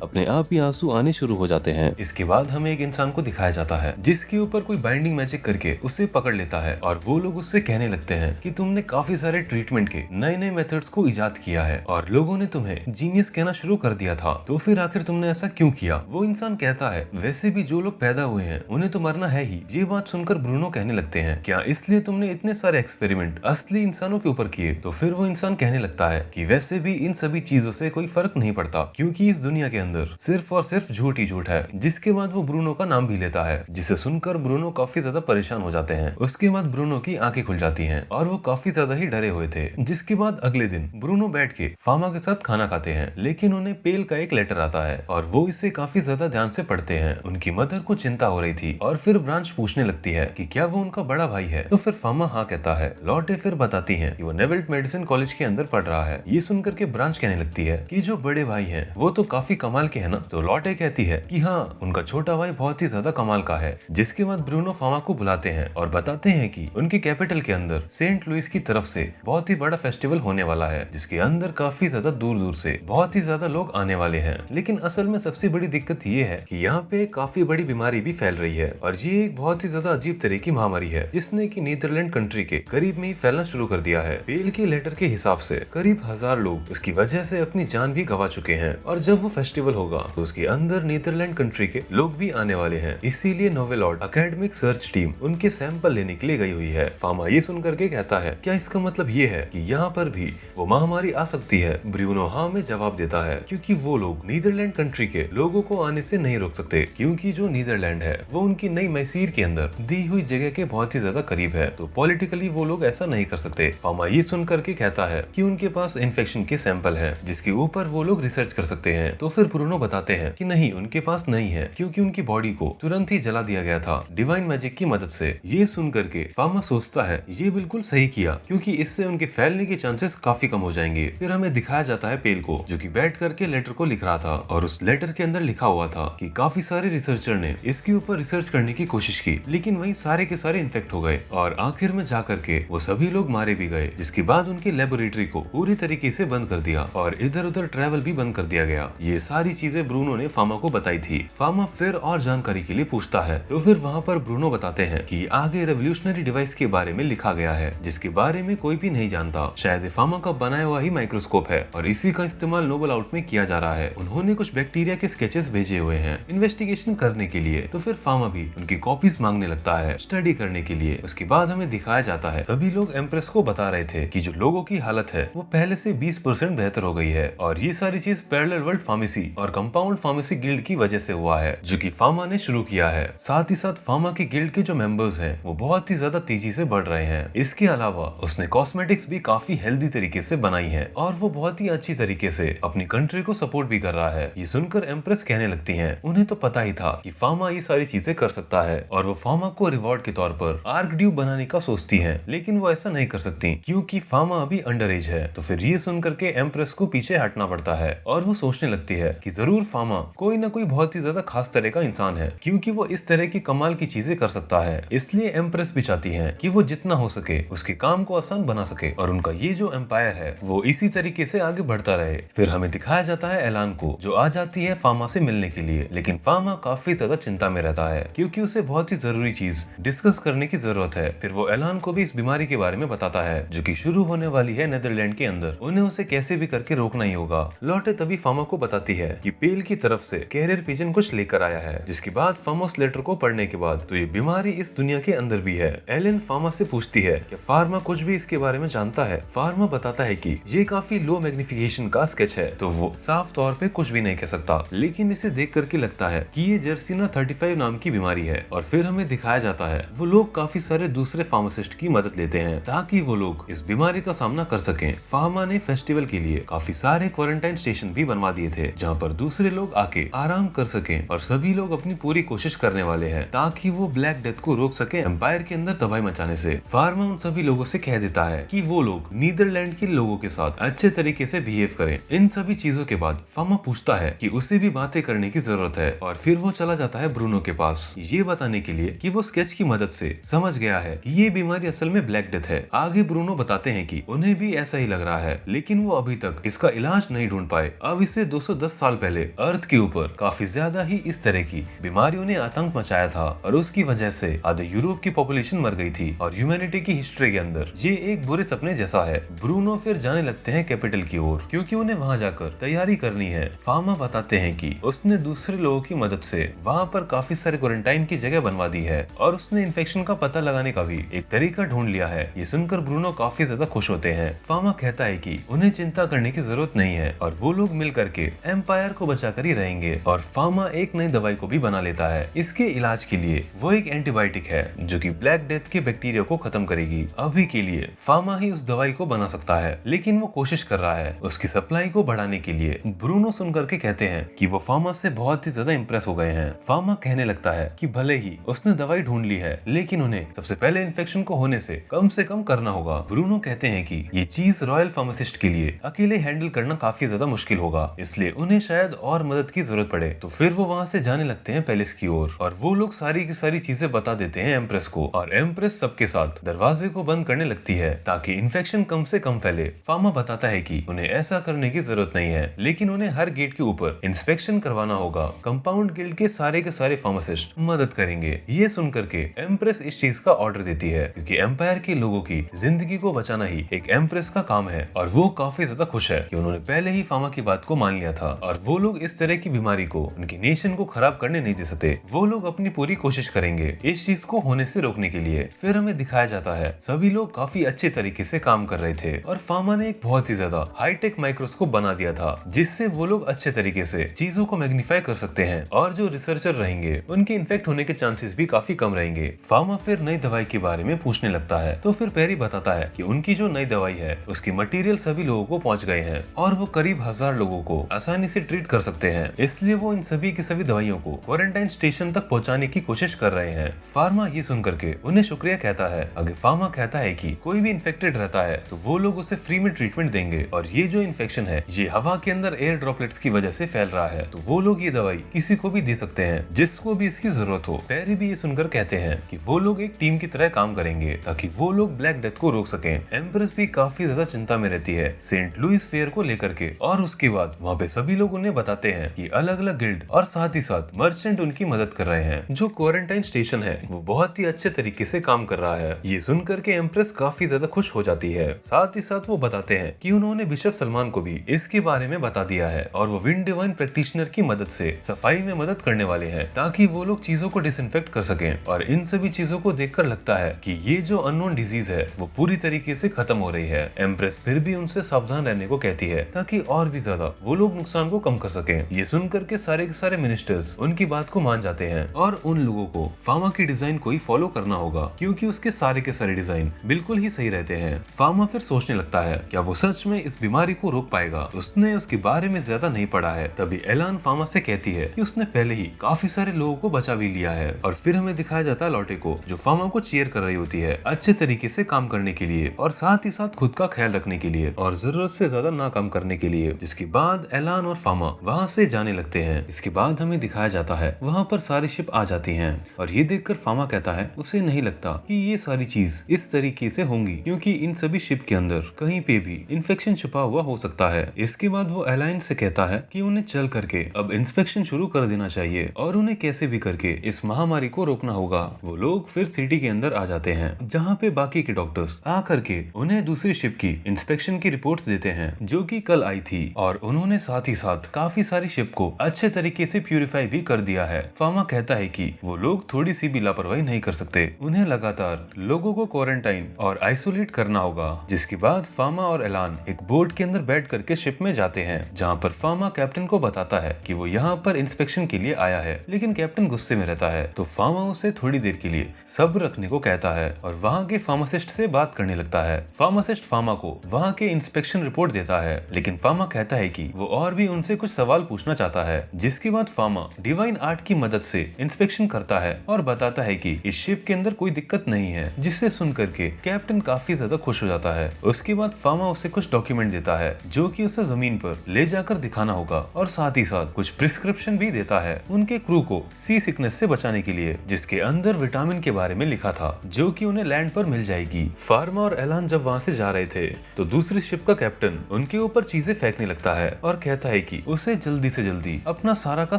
अपने आप ही आंसू आने शुरू हो जाते हैं। इसके बाद हमें एक इंसान को दिखाया जाता है जिसके ऊपर कोई बाइंडिंग मैजिक करके उसे पकड़ लेता है और वो लोग उससे कहने लगते हैं कि तुमने काफी सारे ट्रीटमेंट के नए नए मेथड्स को इजाद किया है और लोगों ने तुम्हें जीनियस कहना शुरू कर दिया था, तो फिर आखिर तुमने ऐसा क्यों किया? वो इंसान कहता है वैसे भी जो लोग पैदा हुए हैं उन्हें तो मरना है ही। ये बात सुनकर ब्रूनो कहने लगते हैं क्या इसलिए तुमने इतने सारे एक्सपेरिमेंट असली इंसानों के ऊपर किए? तो फिर वो इंसान कहने लगता है कि वैसे भी इन सभी चीजों से कोई फर्क नहीं पड़ता क्योंकि इस दुनिया के अंदर सिर्फ और सिर्फ झूठ ही झूठ है। जिसके बाद वो ब्रूनो का नाम भी लेता है, जिसे सुनकर ब्रूनो काफी ज्यादा परेशान हो जाते हैं। उसके बाद ब्रूनो की आंखें खुल जाती हैं और वो काफी ज्यादा ही डरे हुए थे। जिसके बाद अगले दिन ब्रूनो बैठ के फामा के साथ खाना खाते हैं, लेकिन उन्हें पेल का एक लेटर आता है और वो इसे काफी ज्यादा ध्यान से पढ़ते हैं। उनकी मदर को चिंता हो रही थी और फिर ब्रांच पूछने लगती है कि क्या वो उनका बड़ा भाई है? तो फिर फामा हाँ कहता है। लॉटे फिर बताती है कि वो नेवेल्ट मेडिसिन कॉलेज के अंदर पढ़ रहा है। ये सुनकर के ब्रांच कहने लगती है कि जो बड़े भाई हैं वो तो काफी कमाल के है ना? तो लॉटे कहती है कि हाँ, उनका छोटा भाई बहुत ही ज्यादा कमाल का है। जिसके बाद ब्रूनो फामा को बुलाते हैं और बताते हैं कि उनकी कैपिटल के अंदर सेंट लुइस की तरफ से बहुत ही बड़ा फेस्टिवल होने वाला है, जिसके अंदर काफी ज्यादा दूर दूर से बहुत ही ज्यादा लोग आने वाले हैं। लेकिन असल में सबसे बड़ी दिक्कत ये है कि यहाँ पे काफी बड़ी बीमारी भी फैल रही है और ये एक बहुत ही ज्यादा अजीब तरह की महामारी है जिसने की नीदरलैंड कंट्री के करीब में ही फैलना शुरू कर दिया है। पेल के लेटर के हिसाब से करीब 1000 लोग उसकी वजह से अपनी जान भी गवा चुके हैं और जब वो फेस्टिवल होगा तो उसके अंदर नीदरलैंड कंट्री के लोग भी आने वाले हैं। इसीलिए नोवेलॉर्ड एकेडमिक सर्च टीम उनके सैंपल लेने के लिए गई हुई है। फामा ये सुनकर के कहता है क्या इसका मतलब ये है कि यहाँ पर भी वो महामारी आ सकती है? ब्रूनो हाँ में जवाब देता है क्योंकि वो लोग नीदरलैंड कंट्री के लोगों को आने से नहीं रोक सकते क्योंकि जो नीदरलैंड है वो उनकी नई मैसीर के अंदर दी हुई जगह के बहुत ही ज्यादा करीब है, तो पॉलिटिकली वो लोग ऐसा नहीं कर सकते। फामा ये सुनकर के कहता है कि उनके पास इन्फेक्शन के सैंपल हैं जिसके ऊपर वो लोग रिसर्च कर सकते हैं। तो फिर ब्रूनो बताते हैं कि नहीं, उनके पास नहीं है क्योंकि उनकी बॉडी को तुरंत ही जला दिया गया था डिवाइन मैजिक की मदद से। ये सुनकर के फामा सोचता है ये बिल्कुल सही किया क्योंकि इससे उनके फैलने के चांसेस काफी कम हो जाएंगे। फिर हमें दिखाया जाता है पेल को जो कि बैठ करके लेटर को लिख रहा था और उस लेटर के अंदर लिखा हुआ था कि काफी सारे रिसर्चर ने इसके ऊपर रिसर्च करने की कोशिश की लेकिन वही सारे के सारे इन्फेक्ट हो गए और आखिर में जाकर के वो सभी लोग मारे भी गए। जिसके बाद उनकी लेबोरेटरी को पूरी तरीके से बंद कर दिया और इधर उधर ट्रैवल भी बंद कर दिया गया। ये सारी चीजें ब्रूनो ने फामा को बताई थी। फामा फिर और जानकारी के लिए पूछता है तो फिर वहाँ पर ब्रूनो बताते हैं कि आगे रेवोल्यूशनरी डिवाइस के बारे में लिखा गया है जिसके बारे में कोई भी नहीं जानता। शायद फामा का बनाया हुआ ही माइक्रोस्कोप है और इसी का इस्तेमाल नोबल आउट में किया जा रहा है। उन्होंने कुछ बैक्टीरिया के स्केचेस भेजे हुए हैं इन्वेस्टिगेशन करने के लिए। तो फिर फामा भी उनकी कॉपीज मांगने लगता है स्टडी करने के लिए। उसके बाद हमें दिखाया जाता है सभी लोग एम्प्रेस को बता रहे थे कि जो लोगों की हालत है वो पहले से 20% बेहतर हो गई है और ये सारी चीज पैरेलल वर्ल्ड फार्मेसी और कंपाउंड फार्मेसी गिल्ड की वजह से हुआ है जो कि फामा ने शुरू किया है। साथ ही साथ फामा की गिल्ड के जो मेंबर्स हैं वो बहुत ही ज्यादा तेजी से बढ़ रहे हैं। इसके अलावा उसने कॉस्मेटिक्स भी काफी हेल्दी तरीके से बनाई है और वो बहुत ही अच्छी तरीके से अपनी कंट्री को सपोर्ट भी कर रहा है। ये सुनकर एम्प्रेस कहने लगती हैं, उन्हें तो पता ही था कि फार्मा ये सारी चीजें कर सकता है और वो फार्मा को रिवॉर्ड के तौर पर आर्कड्यूक बनाने का सोचती हैं, लेकिन वो ऐसा नहीं कर सकती क्योंकि फार्मा अभी अंडर एज है। तो फिर ये सुनकर के एम्प्रेस को पीछे हटना पड़ता है और वो सोचने लगती है कि जरूर फार्मा कोई ना कोई बहुत ही ज्यादा खास तरह का इंसान है, क्योंकि वो इस तरह की कमाल की चीजें कर सकता है। इसलिए एम्प्रेस भी चाहती है कि वो जितना हो सके उसके काम को आसान बना सके और उनका ये जो एम्पायर है वो इसी तरीके से आगे बढ़ता रहे। फिर हमें दिखाया जाता है एलान को, जो आ जाती है फार्मा से मिलने के लिए, लेकिन फार्मा काफी ज्यादा चिंता में रहता है क्योंकि उसे बहुत ही जरूरी चीज डिस्कस करने की जरूरत है। फिर वो एलान को भी इस बीमारी के बारे में बताता है जो कि शुरू होने वाली है नेदरलैंड के अंदर। उन्हें उसे कैसे भी करके रोकना ही होगा। लॉटे तभी फार्मा को बताती है कि पेल की तरफ से कैरियर पिजन कुछ लेकर आया है, जिसके बाद फार्मा उस लेटर को पढ़ने के बाद तो ये बीमारी इस दुनिया के अंदर भी है। एलन फार्मा से पूछती है कि फार्मा कुछ भी इसके बारे में जानता है। फार्मा बताता है कि ये काफी लो मैग्निफिकेशन का स्केच है, तो वो साफ तौर पे कुछ भी नहीं कह सकता, लेकिन इसे देख करके लगता है कि ये जर्सीना 35 नाम की बीमारी है। और फिर हमें दिखाया जाता है वो लोग काफी सारे दूसरे फार्मासिस्ट की मदद लेते हैं ताकि वो लोग इस बीमारी का सामना कर सकें। फार्मा ने फेस्टिवल के लिए काफी सारे क्वारंटाइन स्टेशन भी बनवा दिए थे जहाँ पर दूसरे लोग आके आराम कर सकें और सभी लोग अपनी पूरी कोशिश करने वाले हैं ताकि वो ब्लैक डेथ को रोक सके एम्पायर के अंदर तबाही मचाने से। फार्मा उन सभी लोगों से कह देता है कि वो लोग नीदरलैंड के लोगों के साथ अच्छे तरीके से बिहेव करें। इन सभी चीजों के बाद फार्मा पूछता है कि उसे भी बातें करने की जरूरत है और फिर वो चला जाता है ब्रूनो के पास ये बताने के लिए कि वो स्केच की मदद से समझ गया है कि ये बीमारी असल में ब्लैक डेथ है। आगे ब्रूनो बताते हैं कि उन्हें भी ऐसा ही लग रहा है, लेकिन वो अभी तक इसका इलाज नहीं ढूंढ पाए। अब इससे 210 साल पहले अर्थ के ऊपर काफी ज्यादा ही इस तरह की बीमारियों ने आतंक मचाया था और उसकी वजह से आधे यूरोप की पॉपुलेशन मर गई थी और ह्यूमैनिटी की हिस्ट्री के अंदर ये एक बुरे सपने जैसा है। ब्रूनो फिर जाने लगते हैं कैपिटल की ओर क्योंकि उन्हें वहां जाकर तैयारी करनी है। फार्मा बताते हैं कि उसने दूसरे लोगों की मदद से वहां पर काफी सारे क्वारंटाइन की जगह बनवा दी है और उसने इन्फेक्शन का पता लगाने का भी एक तरीका ढूंढ लिया है। ये सुनकर ब्रूनो काफी ज्यादा खुश होते हैं। फार्मा कहता है कि उन्हें चिंता करने की जरूरत नहीं है और वो लोग मिल करके एम्पायर को बचाकर ही रहेंगे। और फार्मा एक नई दवाई को भी बना लेता है। इसके इलाज के लिए वो एक एंटीबायोटिक है जो कि ब्लैक डेथ के बैक्टीरिया को खत्म करेगी। अभी के लिए फार्मा ही उस दवाई को बना सकता है, लेकिन वो कोशिश कर रहा है उसकी सप्लाई को बढ़ाने के लिए। ब्रूनो सुन करके कहते हैं कि वो फार्मा से बहुत ही ज्यादा इंप्रेस हो गए हैं। फार्मा कहने लगता है कि भले ही उसने दवाई ढूंढ ली है, लेकिन उन्हें सबसे पहले इन्फेक्शन को होने से कम करना होगा। ब्रूनो कहते हैं कि ये चीज रॉयल फार्मासिस्ट के लिए अकेले हैंडल करना काफी ज्यादा मुश्किल होगा, इसलिए उन्हें शायद और मदद की जरूरत पड़े। तो फिर वो वहाँ से जाने लगते हैं पैलेस की ओर और वो लोग सारी की सारी चीजें बता देते हैं एम्प्रेस को और एम्प्रेस सबके साथ दरवाजे को बंद करने लगती है ताकि इन्फेक्शन कम से कम फैले। फार्मा बताता है कि उन्हें ऐसा करने की जरूरत नहीं है, लेकिन उन्हें हर गेट के ऊपर इंस्पेक्शन करवाना होगा। कंपाउंड गिल्ड के सारे फार्मासिस्ट मदद करेंगे। ये सुन करके एम्प्रेस इस चीज का ऑर्डर देती है क्योंकि एम्पायर के लोगों की जिंदगी को बचाना ही एक एम्प्रेस का काम है और वो काफी ज्यादा खुश है कि उन्होंने पहले ही फार्मा की बात को मान लिया था और वो लोग इस तरह की बीमारी को उनकी नेशन को खराब करने नहीं दे सकते। वो लोग अपनी पूरी कोशिश करेंगे इस चीज को होने से रोकने के लिए। फिर हमें दिखाया जाता है सभी लोग काफी अच्छे तरीके से काम कर रहे थे और फार्मा ने एक बहुत ही ज्यादा हाईटेक माइक्रोस्कोप बना दिया था जिससे वो लोग अच्छे तरीके से चीजों को मैग्नीफाई कर सकते हैं और जो रिसर्चर रहेंगे उनके इन्फेक्ट होने के चांसेस भी काफी कम रहेंगे। फार्मा फिर नई दवाई के बारे में पूछने लगता है तो फिर पेरी बताता है कि उनकी जो नई दवाई है उसकी मटेरियल सभी लोगों को पहुंच गए हैं और वो करीब 1000 लोगों को आसानी से ट्रीट कर सकते हैं, इसलिए वो इन सभी की सभी दवाइयों को क्वारंटाइन स्टेशन तक पहुंचाने की कोशिश कर रहे हैं। फार्मा ये सुन करके उन्हें शुक्रिया कहता है। आगे फार्मा कहता है कि कोई भी इन्फेक्टेड रहता है तो वो लोग उसे फ्री में ट्रीटमेंट देंगे और ये जो इन्फेक्शन है ये हवा के अंदर एयर ड्रॉपलेट्स की वजह से फैल रहा है, तो वो लोग ये दवाई किसी को भी दे सकते हैं जिसको भी इसकी जरूरत हो। पेरी भी ये सुनकर कहते हैं कि वो लोग एक टीम की तरह काम करेंगे ताकि वो लोग ब्लैक डेथ को रोक सकें। एम्प्रेस भी काफी ज्यादा चिंता में रहती है सेंट लुइस फेयर को लेकर के और उसके बाद वहाँ पे सभी लोग उन्हें बताते हैं कि अलग अलग गिल्ड और साथ ही साथ मर्चेंट उनकी मदद कर रहे हैं। जो क्वारंटाइन स्टेशन है वो बहुत ही अच्छे तरीके से काम कर रहा है। ये सुनकर के एम्प्रेस काफी ज्यादा खुश हो जाती है। साथ ही साथ वो बताते हैं कि उन्होंने बिशप सलमान को भी इसके बारे में बता दिया है और वो विंड डिवाइन प्रैक्टिशनर की मदद से सफाई में मदद करने वाले हैं ताकि वो लोग चीजों को डिसइंफेक्ट कर सकें। और इन सभी चीजों को देखकर लगता है कि ये जो अननोन डिजीज है वो पूरी तरीके से खत्म हो रही है। एम्प्रेस फिर भी उनसे सावधान रहने को कहती है ताकि और भी ज्यादा वो लोग नुकसान को कम कर सकें। ये सुनकर के सारे मिनिस्टर्स उनकी बात को मान जाते हैं और उन लोगों को फार्मा की डिजाइन को ही फॉलो करना होगा क्योंकि उसके सारे के सारे डिजाइन बिल्कुल ही सही रहते हैं। फार्मा फिर सोचने लगता है क्या वो सच में में इस बीमारी को रोक पाएगा। उसने उसके बारे में ज्यादा नहीं पढ़ा है। तभी एलान फामा से कहती है कि उसने पहले ही काफी सारे लोगों को बचा भी लिया है। और फिर हमें दिखाया जाता है लॉटे को, जो फामा को चीयर कर रही होती है अच्छे तरीके से काम करने के लिए और साथ ही साथ खुद का ख्याल रखने के लिए और जरूरत से ज्यादा ना काम करने के लिए। जिसके बाद एलान और फामा वहाँ से जाने लगते हैं। इसके बाद हमें दिखाया जाता है वहाँ पर सारी शिप आ जाती हैं और ये देखकर फामा कहता है उसे नहीं लगता कि ये सारी चीज इस तरीके से होंगी, क्योंकि इन सभी शिप के अंदर कहीं पे भी इन्फेक्शन छुपा हुआ हो सकता है। इसके बाद वो एलायंस से कहता है कि उन्हें चल करके अब इंस्पेक्शन शुरू कर देना चाहिए और उन्हें कैसे भी करके इस महामारी को रोकना होगा। वो लोग फिर सिटी के अंदर आ जाते हैं जहाँ पे बाकी के डॉक्टर्स आ करके उन्हें दूसरी शिप की इंस्पेक्शन की रिपोर्ट्स देते हैं जो कि कल आई थी और उन्होंने साथ ही साथ काफी सारी शिप को अच्छे तरीके से प्यूरिफाई भी कर दिया है। फामा कहता है कि वो लोग थोड़ी सी भी लापरवाही नहीं कर सकते, उन्हें लगातार लोगों को क्वारंटाइन और आइसोलेट करना होगा। जिसके बाद फामा और एलान एक बोट के अंदर बैठ करके शिप में जाते हैं जहाँ पर फामा कैप्टन को बताता है कि वो यहाँ पर इंस्पेक्शन के लिए आया है, लेकिन कैप्टन गुस्से में रहता है। तो फामा उसे थोड़ी देर के लिए सब्र रखने को कहता है और वहाँ के फार्मासिस्ट से बात करने लगता है। फार्मासिस्ट फामा को वहाँ के इंस्पेक्शन रिपोर्ट देता है, लेकिन फामा कहता है कि वो और भी उनसे कुछ सवाल पूछना चाहता है। जिसके बाद फामा डिवाइन आर्ट की मदद से इंस्पेक्शन करता है और बताता है कि इस शिप के अंदर कोई दिक्कत नहीं है, जिससे सुन करके कैप्टन काफी ज्यादा खुश हो जाता है। उसके बाद फामा उसे कुछ डॉक्यूमेंट देता है जो कि उसे जमीन पर ले जाकर दिखाना होगा और साथ ही साथ कुछ प्रिस्क्रिप्शन भी देता है उनके क्रू को सी सिकनेस से बचाने के लिए, जिसके अंदर विटामिन के बारे में लिखा था जो कि उन्हें लैंड पर मिल जाएगी। फार्मा और एलान जब वहाँ से जा रहे थे तो दूसरी शिप का कैप्टन उनके ऊपर चीजें फेंकने लगता है और कहता है कि उसे जल्दी से जल्दी अपना सारा का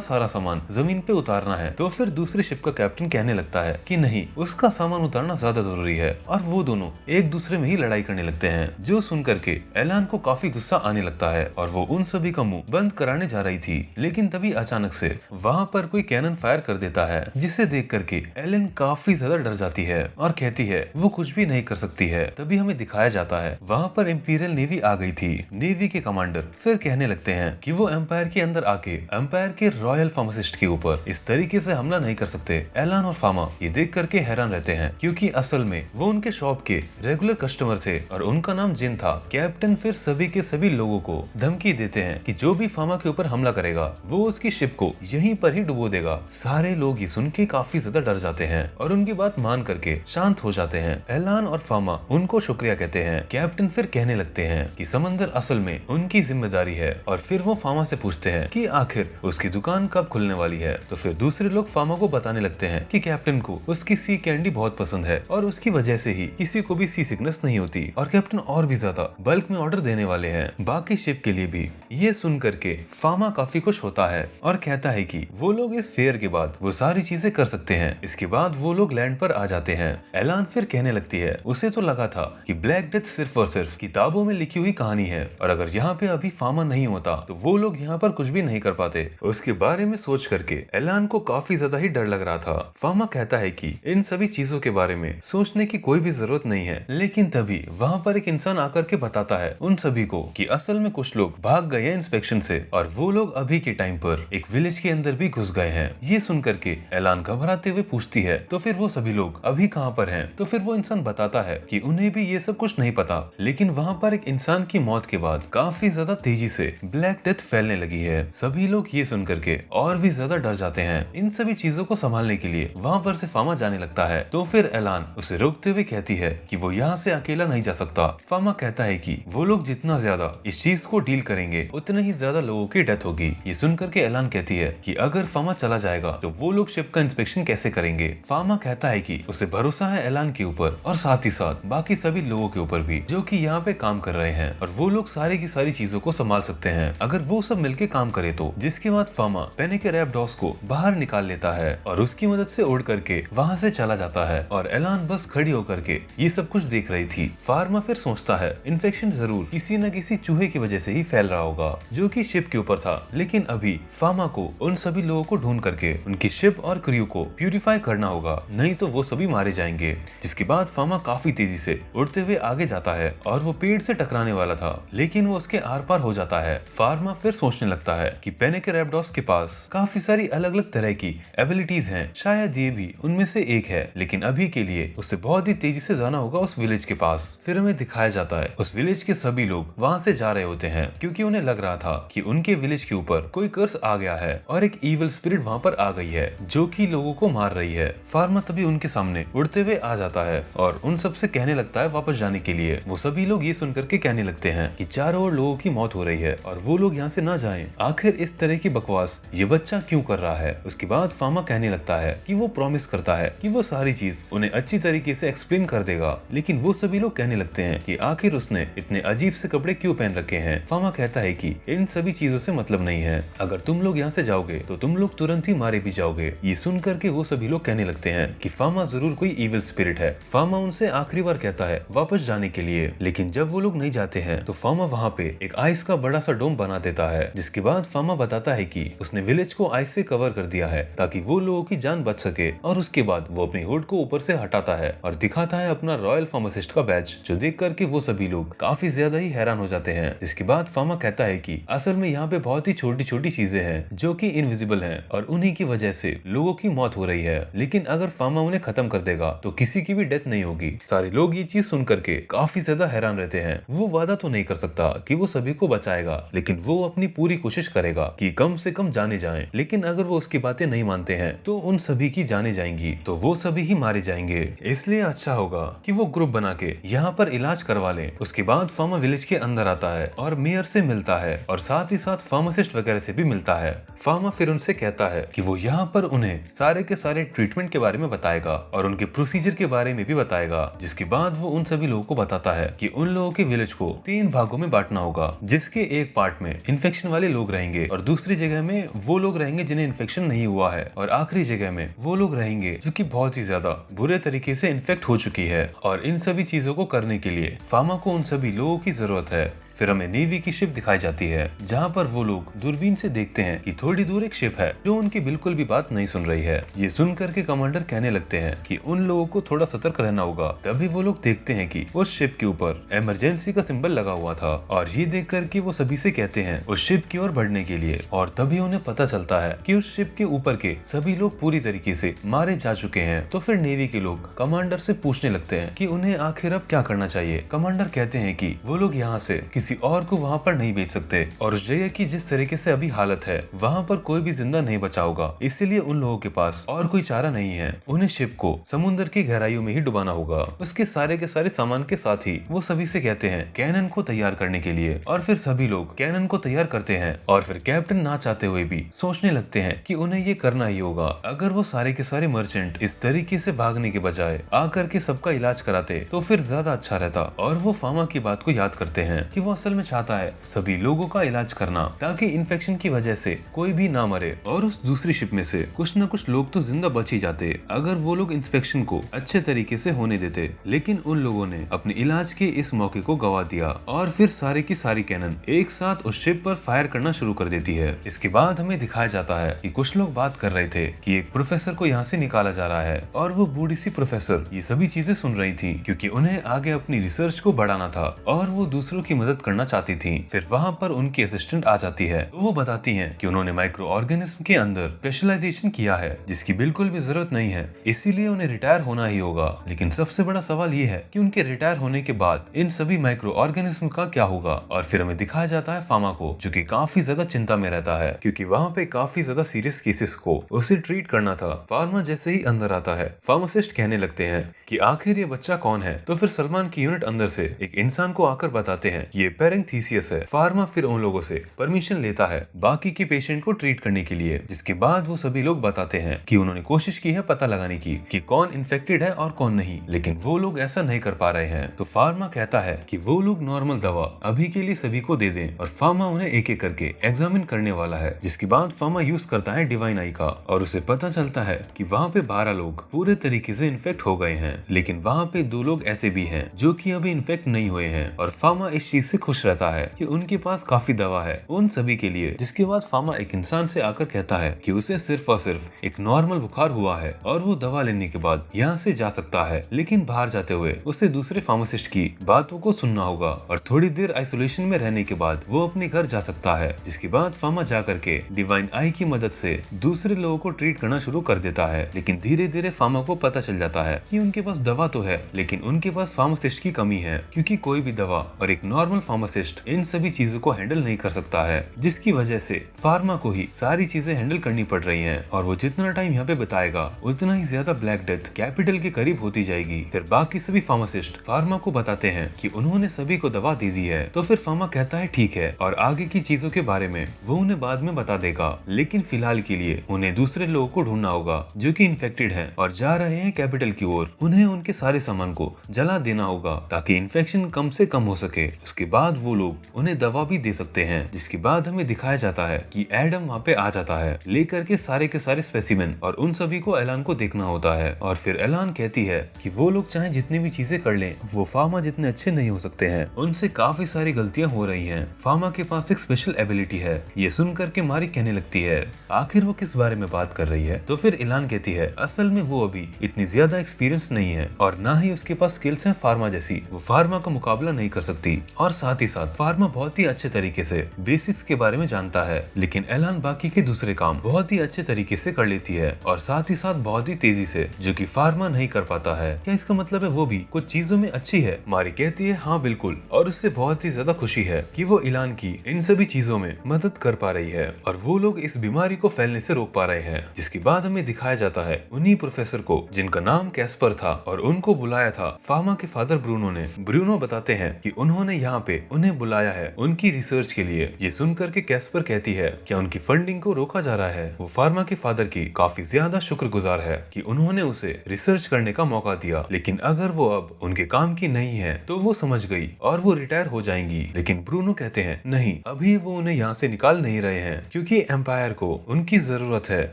सारा सामान जमीन पे उतारना है। तो फिर दूसरी शिप का कैप्टन कहने लगता है कि नहीं, उसका सामान उतारना ज्यादा जरूरी है और वो दोनों एक दूसरे में ही लड़ाई करने लगते हैं। जो सुन करके एलान को काफी गुस्सा आने लगता है और वो उन सभी का मुंह बंद कराने जा रही थी, लेकिन तभी अचानक से वहाँ पर कोई कैनन फायर कर देता है, जिसे देख करके एलन काफी ज्यादा डर जाती है और कहती है वो कुछ भी नहीं कर सकती है। तभी हमें दिखाया जाता है वहाँ पर इंपीरियल नेवी आ गई थी। नेवी के कमांडर फिर कहने लगते हैं कि वो एम्पायर के अंदर आके एम्पायर के रॉयल फार्मासिस्ट के ऊपर इस तरीके से हमला नहीं कर सकते। एलान और फामा ये देख करके हैरान रहते हैं, क्योंकि असल में वो उनके शॉप के रेगुलर कस्टमर थे और उनका नाम जिन था। कैप्टन फिर सभी के सभी लोगों को धमकी देते हैं कि जो भी फामा के ऊपर हमला करेगा वो उसकी शिप को यहीं पर ही डुबो देगा। सारे लोग ये सुन के काफी ज्यादा डर जाते हैं और उनकी बात मान करके शांत हो जाते हैं। एलान और फामा उनको शुक्रिया कहते हैं। कैप्टन फिर कहने लगते हैं कि समंदर असल में उनकी जिम्मेदारी है और फिर वो फामा से पूछते हैं कि आखिर उसकी दुकान कब खुलने वाली है। तो फिर दूसरे लोग फामा को बताने लगते हैं कि कैप्टन को उसकी सी कैंडी बहुत पसंद है और उसकी वजह से ही किसी को भी सी सिकनेस नहीं होती और कैप्टन और भी ज्यादा बल्क में ऑर्डर देने वाले हैं बाकी शिप के लिए भी। ये सुन करके फामा काफी खुश होता है और कहता है कि वो लोग इस फेयर के बाद वो सारी चीजें कर सकते हैं। इसके बाद वो लोग लैंड पर आ जाते हैं। एलान फिर कहने लगती है उसे तो लगा था कि ब्लैक डेथ सिर्फ और सिर्फ किताबों में लिखी हुई कहानी है और अगर यहाँ पे अभी फामा नहीं होता तो वो लोग यहाँ पर कुछ भी नहीं कर पाते। उसके बारे में सोच करके एलान को काफी ज्यादा ही डर लग रहा था। फामा कहता है कि इन सभी चीजों के बारे में सोचने की कोई भी जरूरत नहीं है, लेकिन तभी वहाँ पर एक इंसान आकर के बताता है उन सभी को कि असल में कुछ लोग भाग गए हैं इंस्पेक्शन से और वो लोग अभी के टाइम पर एक विलेज के अंदर भी घुस गए हैं। ये सुन करके एलान घबराते हुए पूछती है तो फिर वो सभी लोग अभी कहाँ पर हैं? तो फिर वो इंसान बताता है कि उन्हें भी ये सब कुछ नहीं पता, लेकिन वहाँ पर एक इंसान की मौत के बाद काफी ज्यादा तेजी से ब्लैक डेथ फैलने लगी है। सभी लोग ये सुन करके और भी ज्यादा डर जाते हैं। इन सभी चीजों को संभालने के लिए वहाँ पर से फामा जाने लगता है। तो फिर एलान उसे रोकते हुए कहती है कि वो यहाँ से अकेला नहीं जा सकता। फामा कहता है कि वो लोग जितना ज्यादा इस चीज को डील करेंगे उतने ही ज्यादा लोगों की डेथ होगी। ये सुन करके एलान कहती है कि अगर फामा चला जाएगा तो वो लोग शिप का इंस्पेक्शन कैसे करेंगे। फामा कहता है कि उसे भरोसा है एलान के ऊपर और साथ ही साथ बाकी सभी लोगों के ऊपर भी जो कि यहाँ पे काम कर रहे हैं और वो लोग सारी की सारी चीजों को संभाल सकते हैं अगर वो सब मिलके काम करे तो। जिसके बाद फामा पेने के रैपडॉस को बाहर निकाल लेता है और उसकी मदद से उड़ करके वहाँ से चला जाता है और एलान बस खड़ी होकर के ये सब कुछ देख रही थी। फार्मा फिर सोचता है इन्फेक्शन जरूर किसी न किसी चूहे की वजह से ही फैल रहा होगा जो कि शिप के ऊपर था, लेकिन अभी फार्मा को उन सभी लोगों को ढूंढ करके उनकी शिप और क्रू को प्यूरिफाई करना होगा, नहीं तो वो सभी मारे जाएंगे। जिसके बाद फार्मा काफी तेजी से उड़ते हुए आगे जाता है और वो पेड़ से टकराने वाला था, लेकिन वो उसके आर पार हो जाता है। फार्मा फिर सोचने लगता है कि पेने के रैपडॉस के पास काफी सारी अलग अलग तरह की एबिलिटीज हैं, शायद ये भी उनमें से एक है, लेकिन अभी के लिए उसे बहुत ही तेजी से जाना होगा उस विलेज के पास। फिर हमें दिखाया जाता है उस विलेज के सभी लोग वहाँ से जा रहे होते हैं क्योंकि उन्हें लग रहा था कि उनके विलेज के ऊपर कोई कर्स आ गया है और एक इविल स्पिरिट वहाँ पर आ गई है जो कि लोगों को मार रही है। फार्मा तभी उनके सामने उड़ते हुए आ जाता है और उन सबसे कहने लगता है वापस जाने के लिए। वो सभी लोग ये सुनकर के कहने लगते हैं कि चारों ओर लोगों की मौत हो रही है और वो लोग यहाँ से ना जाएं। आखिर इस तरह की बकवास ये बच्चा क्यों कर रहा है। उसके बाद फार्मा कहने लगता है कि वो प्रॉमिस करता है कि वो सारी चीज उन्हें अच्छी तरीके से एक्सप्लेन कर देगा, लेकिन वो सभी लोग कहने लगते हैं कि आखिर उसने इतने अजीब से कपड़े क्यों पहन रखे हैं। फार्मा कहता है कि इन सभी चीजों से मतलब नहीं है, अगर तुम लोग यहाँ से जाओगे तो तुम लोग तुरंत ही मारे भी जाओगे। ये सुन करके वो सभी लोग कहने लगते हैं कि फार्मा जरूर कोई इविल स्पिरिट है। फार्मा उनसे आखिरी बार कहता है वापस जाने के लिए, लेकिन जब वो लोग नहीं जाते हैं तो फार्मा वहाँ पे एक आइस का बड़ा सा डोम बना देता है। जिसके बाद फार्मा बताता है कि उसने विलेज को आइस से कवर कर दिया है ताकि वो लोगों की जान बच सके। और उसके बाद वो अपनी हुड को ऊपर से हटाता है और दिखाता है अपना रॉयल फार्मासिस्ट का बैच, जो देख करके वो सभी लोग काफी ज्यादा ही हैरान हो जाते हैं। जिसके बाद फार्मा कहता है कि असल में यहाँ पे बहुत ही छोटी छोटी चीजें हैं जो कि इनविजिबल हैं और उन्हीं की वजह से लोगों की मौत हो रही है, लेकिन अगर फार्मा उन्हें खत्म कर देगा तो किसी की भी डेथ नहीं होगी। सारे लोग ये चीज सुन करके काफी ज्यादा हैरान रहते हैं। वो वादा तो नहीं कर सकता कि वो सभी को बचाएगा, लेकिन वो अपनी पूरी कोशिश करेगा कि कम से कम जाने जाएं। लेकिन अगर वो उसकी बातें नहीं मानते हैं तो उन सभी की जाने जाएंगी, तो वो सभी ही मारे जाएंगे। इसलिए अच्छा होगा कि वो ग्रुप बना के यहाँ पर इलाज करवा लें। उसके बाद फार्मा विलेज के अंदर आता है और मेयर से मिलता है और साथ ही साथ फार्मासिस्ट वगैरह से भी मिलता है। फार्मा फिर उनसे कहता है कि वो यहाँ पर उन्हें सारे के सारे ट्रीटमेंट के बारे में बताएगा और उनके प्रोसीजर के बारे में भी बताएगा। जिसके बाद वो उन सभी लोगों को बताता है कि उन लोगों के विलेज को 3 भागों में बांटना होगा, जिसके एक पार्ट में इन्फेक्शन वाले लोग रहेंगे और दूसरी जगह में वो लोग रहेंगे जिन्हें इन्फेक्शन नहीं हुआ है और आखिरी जगह में वो लोग रहेंगे जो कि बहुत ही ज्यादा बुरे तरीके से इन्फेक्ट हो चुकी है। और इन सभी चीजों को करने के लिए फार्मा को उन सभी लोगों की जरूरत है। फिर हमें नेवी की शिप दिखाई जाती है जहाँ पर वो लोग दूरबीन से देखते हैं कि थोड़ी दूर एक शिप है जो उनकी बिल्कुल भी बात नहीं सुन रही है। ये सुन करके कमांडर कहने लगते हैं कि उन लोगों को थोड़ा सतर्क रहना होगा। तभी वो लोग देखते हैं कि उस शिप के ऊपर इमरजेंसी का सिंबल लगा हुआ था और ये देख करके वो सभी से कहते हैं उस शिप की ओर बढ़ने के लिए। और तभी उन्हें पता चलता है कि उस शिप के ऊपर के सभी लोग पूरी तरीके से मारे जा चुके हैं। तो फिर नेवी के लोग कमांडर से पूछने लगते हैं कि उन्हें आखिर अब क्या करना चाहिए। कमांडर कहते हैं कि वो लोग यहाँ से किसी और को वहाँ पर नहीं भेज सकते और उस जगह की जिस तरीके से अभी हालत है वहाँ पर कोई भी जिंदा नहीं बचा होगा, इसलिए उन लोगों के पास और कोई चारा नहीं है। उन्हें शिप को समुद्र की गहराइयों में ही डुबाना होगा। उसके सारे के सारे सामान के साथ ही वो सभी से कहते हैं कैनन को तैयार करने के लिए और फिर सभी लोग कैनन को तैयार करते हैं और फिर कैप्टन ना चाहते हुए भी सोचने लगते हैं कि उन्हें ये करना ही होगा। अगर वो सारे के सारे मर्चेंट इस तरीके से भागने के बजाय आकर के सबका इलाज कराते तो फिर ज्यादा अच्छा रहता। और वो फार्मा की बात को याद करते हैं कि वो असल में चाहता है सभी लोगों का इलाज करना ताकि इन्फेक्शन की वजह से कोई भी ना मरे और उस दूसरी शिप में से कुछ न कुछ लोग तो जिंदा बच ही जाते अगर वो लोग इंस्पेक्शन को अच्छे तरीके से होने देते। लेकिन उन लोगों ने अपने इलाज के इस मौके को गवा दिया और फिर सारी की सारी कैनन एक साथ उस शिप पर फायर करना शुरू कर देती है। इसके बाद हमें दिखाया जाता है कि कुछ लोग बात कर रहे थे कि एक प्रोफेसर को यहाँ से निकाला जा रहा है और वो बूढ़ी सी प्रोफेसर ये सभी चीजें सुन रही थी क्योंकि उन्हें आगे अपनी रिसर्च को बढ़ाना था और वो दूसरों की मदद करना चाहती थी। फिर वहाँ पर उनकी असिस्टेंट आ जाती है तो वो बताती हैं कि उन्होंने माइक्रो ऑर्गेनिज्म के अंदर स्पेशलाइजेशन किया है जिसकी बिल्कुल भी जरूरत नहीं है, इसीलिए उन्हें रिटायर होना ही होगा। लेकिन सबसे बड़ा सवाल ये है कि उनके रिटायर होने के बाद इन सभी माइक्रो ऑर्गेनिज्म का क्या होगा। और फिर हमें दिखाया जाता है फार्मा को जो कि काफी ज्यादा चिंता में रहता है क्योंकि वहाँ पे काफी ज्यादा सीरियस केसेस को उसे ट्रीट करना था। फार्मा जैसे ही अंदर आता है फार्मासिस्ट कहने लगते हैं कि आखिर ये बच्चा कौन है। तो फिर सलमान की यूनिट अंदर से एक इंसान को आकर बताते हैं ये पेरेंथीसियस है। फार्मा फिर उन लोगों से परमिशन लेता है बाकी के पेशेंट को ट्रीट करने के लिए। जिसके बाद वो सभी लोग बताते हैं कि उन्होंने कोशिश की है पता लगाने की कि कौन इन्फेक्टेड है और कौन नहीं, लेकिन वो लोग ऐसा नहीं कर पा रहे हैं। तो फार्मा कहता है कि वो लोग नॉर्मल दवा अभी के लिए सभी को दे दें और फार्मा उन्हें एक एक करके एग्जामिन करने वाला है। जिसके बाद फार्मा यूज करता है डिवाइन आई का और उसे पता चलता है कि वहाँ पे 12 लोग पूरे तरीके से इन्फेक्ट हो गए हैं, लेकिन वहाँ पे 2 लोग ऐसे भी हैं जो कि अभी इन्फेक्ट नहीं हुए हैं। और फार्मा इस चीज से खुश रहता है कि उनके पास काफी दवा है उन सभी के लिए। जिसके बाद फार्मा एक इंसान से आकर कहता है कि उसे सिर्फ और सिर्फ एक नॉर्मल बुखार हुआ है और वो दवा लेने के बाद यहाँ से जा सकता है, लेकिन बाहर जाते हुए उसे दूसरे फार्मासिस्ट की बातों को सुनना होगा और थोड़ी देर आइसोलेशन में रहने के बाद वो अपने घर जा सकता है। जिसके बाद फार्मा जा करके डिवाइन आई की मदद से दूसरे लोगों को ट्रीट करना शुरू कर देता है। लेकिन धीरे धीरे फार्मा को पता चल जाता है कि उनके पास दवा तो है लेकिन उनके पास फार्मासिस्ट की कमी है क्योंकि कोई भी दवा और एक नॉर्मल फार्मासिस्ट इन सभी चीजों को हैंडल नहीं कर सकता है, जिसकी वजह से फार्मा को ही सारी चीजें हैंडल करनी पड़ रही हैं और वो जितना टाइम यहाँ पे बताएगा उतना ही ज्यादा ब्लैक डेथ कैपिटल के करीब होती जाएगी। फिर बाकी सभी फार्मासिस्ट फार्मा को बताते हैं कि उन्होंने सभी को दवा दे दी है। तो फिर फार्मा कहता है ठीक है और आगे की चीजों के बारे में वो उन्हें बाद में बता देगा, लेकिन फिलहाल के लिए उन्हें दूसरे लोगों को ढूंढना होगा जो कि इन्फेक्टेड हैं और जा रहे हैं कैपिटल की ओर। उन्हें उनके सारे सामान को जला देना होगा ताकि इन्फेक्शन कम से कम हो सके। उसके बाद वो लोग उन्हें दवा भी दे सकते हैं, जिसके बाद हमें दिखाया जाता है कि एडम वहाँ पे आ जाता है लेकर के सारे स्पेसिमेन और उन सभी को एलान को देखना होता है। और फिर एलान कहती है कि वो लोग चाहे जितनी भी चीजें कर लें वो फार्मा जितने अच्छे नहीं हो सकते हैं, उनसे काफी सारी गलतियां हो रही हैं। फार्मा के पास एक स्पेशल एबिलिटी है। ये सुनकर के मारी कहने लगती है आखिर वो किस बारे में बात कर रही है। तो फिर एलान कहती है असल में वो अभी इतनी ज्यादा एक्सपीरियंस नहीं है और ना ही उसके पास स्किल्स हैं फार्मा जैसी, वो फार्मा का मुकाबला नहीं कर सकती। और साथ ही साथ फार्मा बहुत ही अच्छे तरीके से बेसिक्स के बारे में जानता है, लेकिन एलान बाकी के दूसरे काम बहुत ही अच्छे तरीके से कर लेती है और साथ ही साथ बहुत ही तेजी से, जो कि फार्मा नहीं कर पाता है। क्या इसका मतलब है वो भी कुछ चीजों में अच्छी है? मारी कहती है हाँ बिल्कुल, और उससे बहुत ही ज्यादा खुशी है कि वो एलान की इन सभी चीजों में मदद कर पा रही है और वो लोग इस बीमारी को फैलने से रोक पा रहे हैं। जिसके बाद हमें दिखाया जाता है उन्हीं प्रोफेसर को जिनका नाम कैस्पर था और उनको बुलाया था फार्मा के फादर ब्रूनो ने। ब्रूनो बताते हैं कि उन्होंने यहाँ पे उन्हें बुलाया है उनकी रिसर्च के लिए। ये सुनकर के कैस्पर कहती है क्या उनकी फंडिंग को रोका जा रहा है? वो फार्मा के फादर की काफी ज्यादा शुक्रगुजार है कि उन्होंने उसे रिसर्च करने का मौका दिया, लेकिन अगर वो अब उनके काम की नहीं है तो वो समझ गई और वो रिटायर हो जाएंगी। लेकिन ब्रूनो कहते हैं नहीं, अभी वो उन्हें यहाँ से निकाल नहीं रहे हैं क्योंकि एम्पायर को उनकी जरूरत है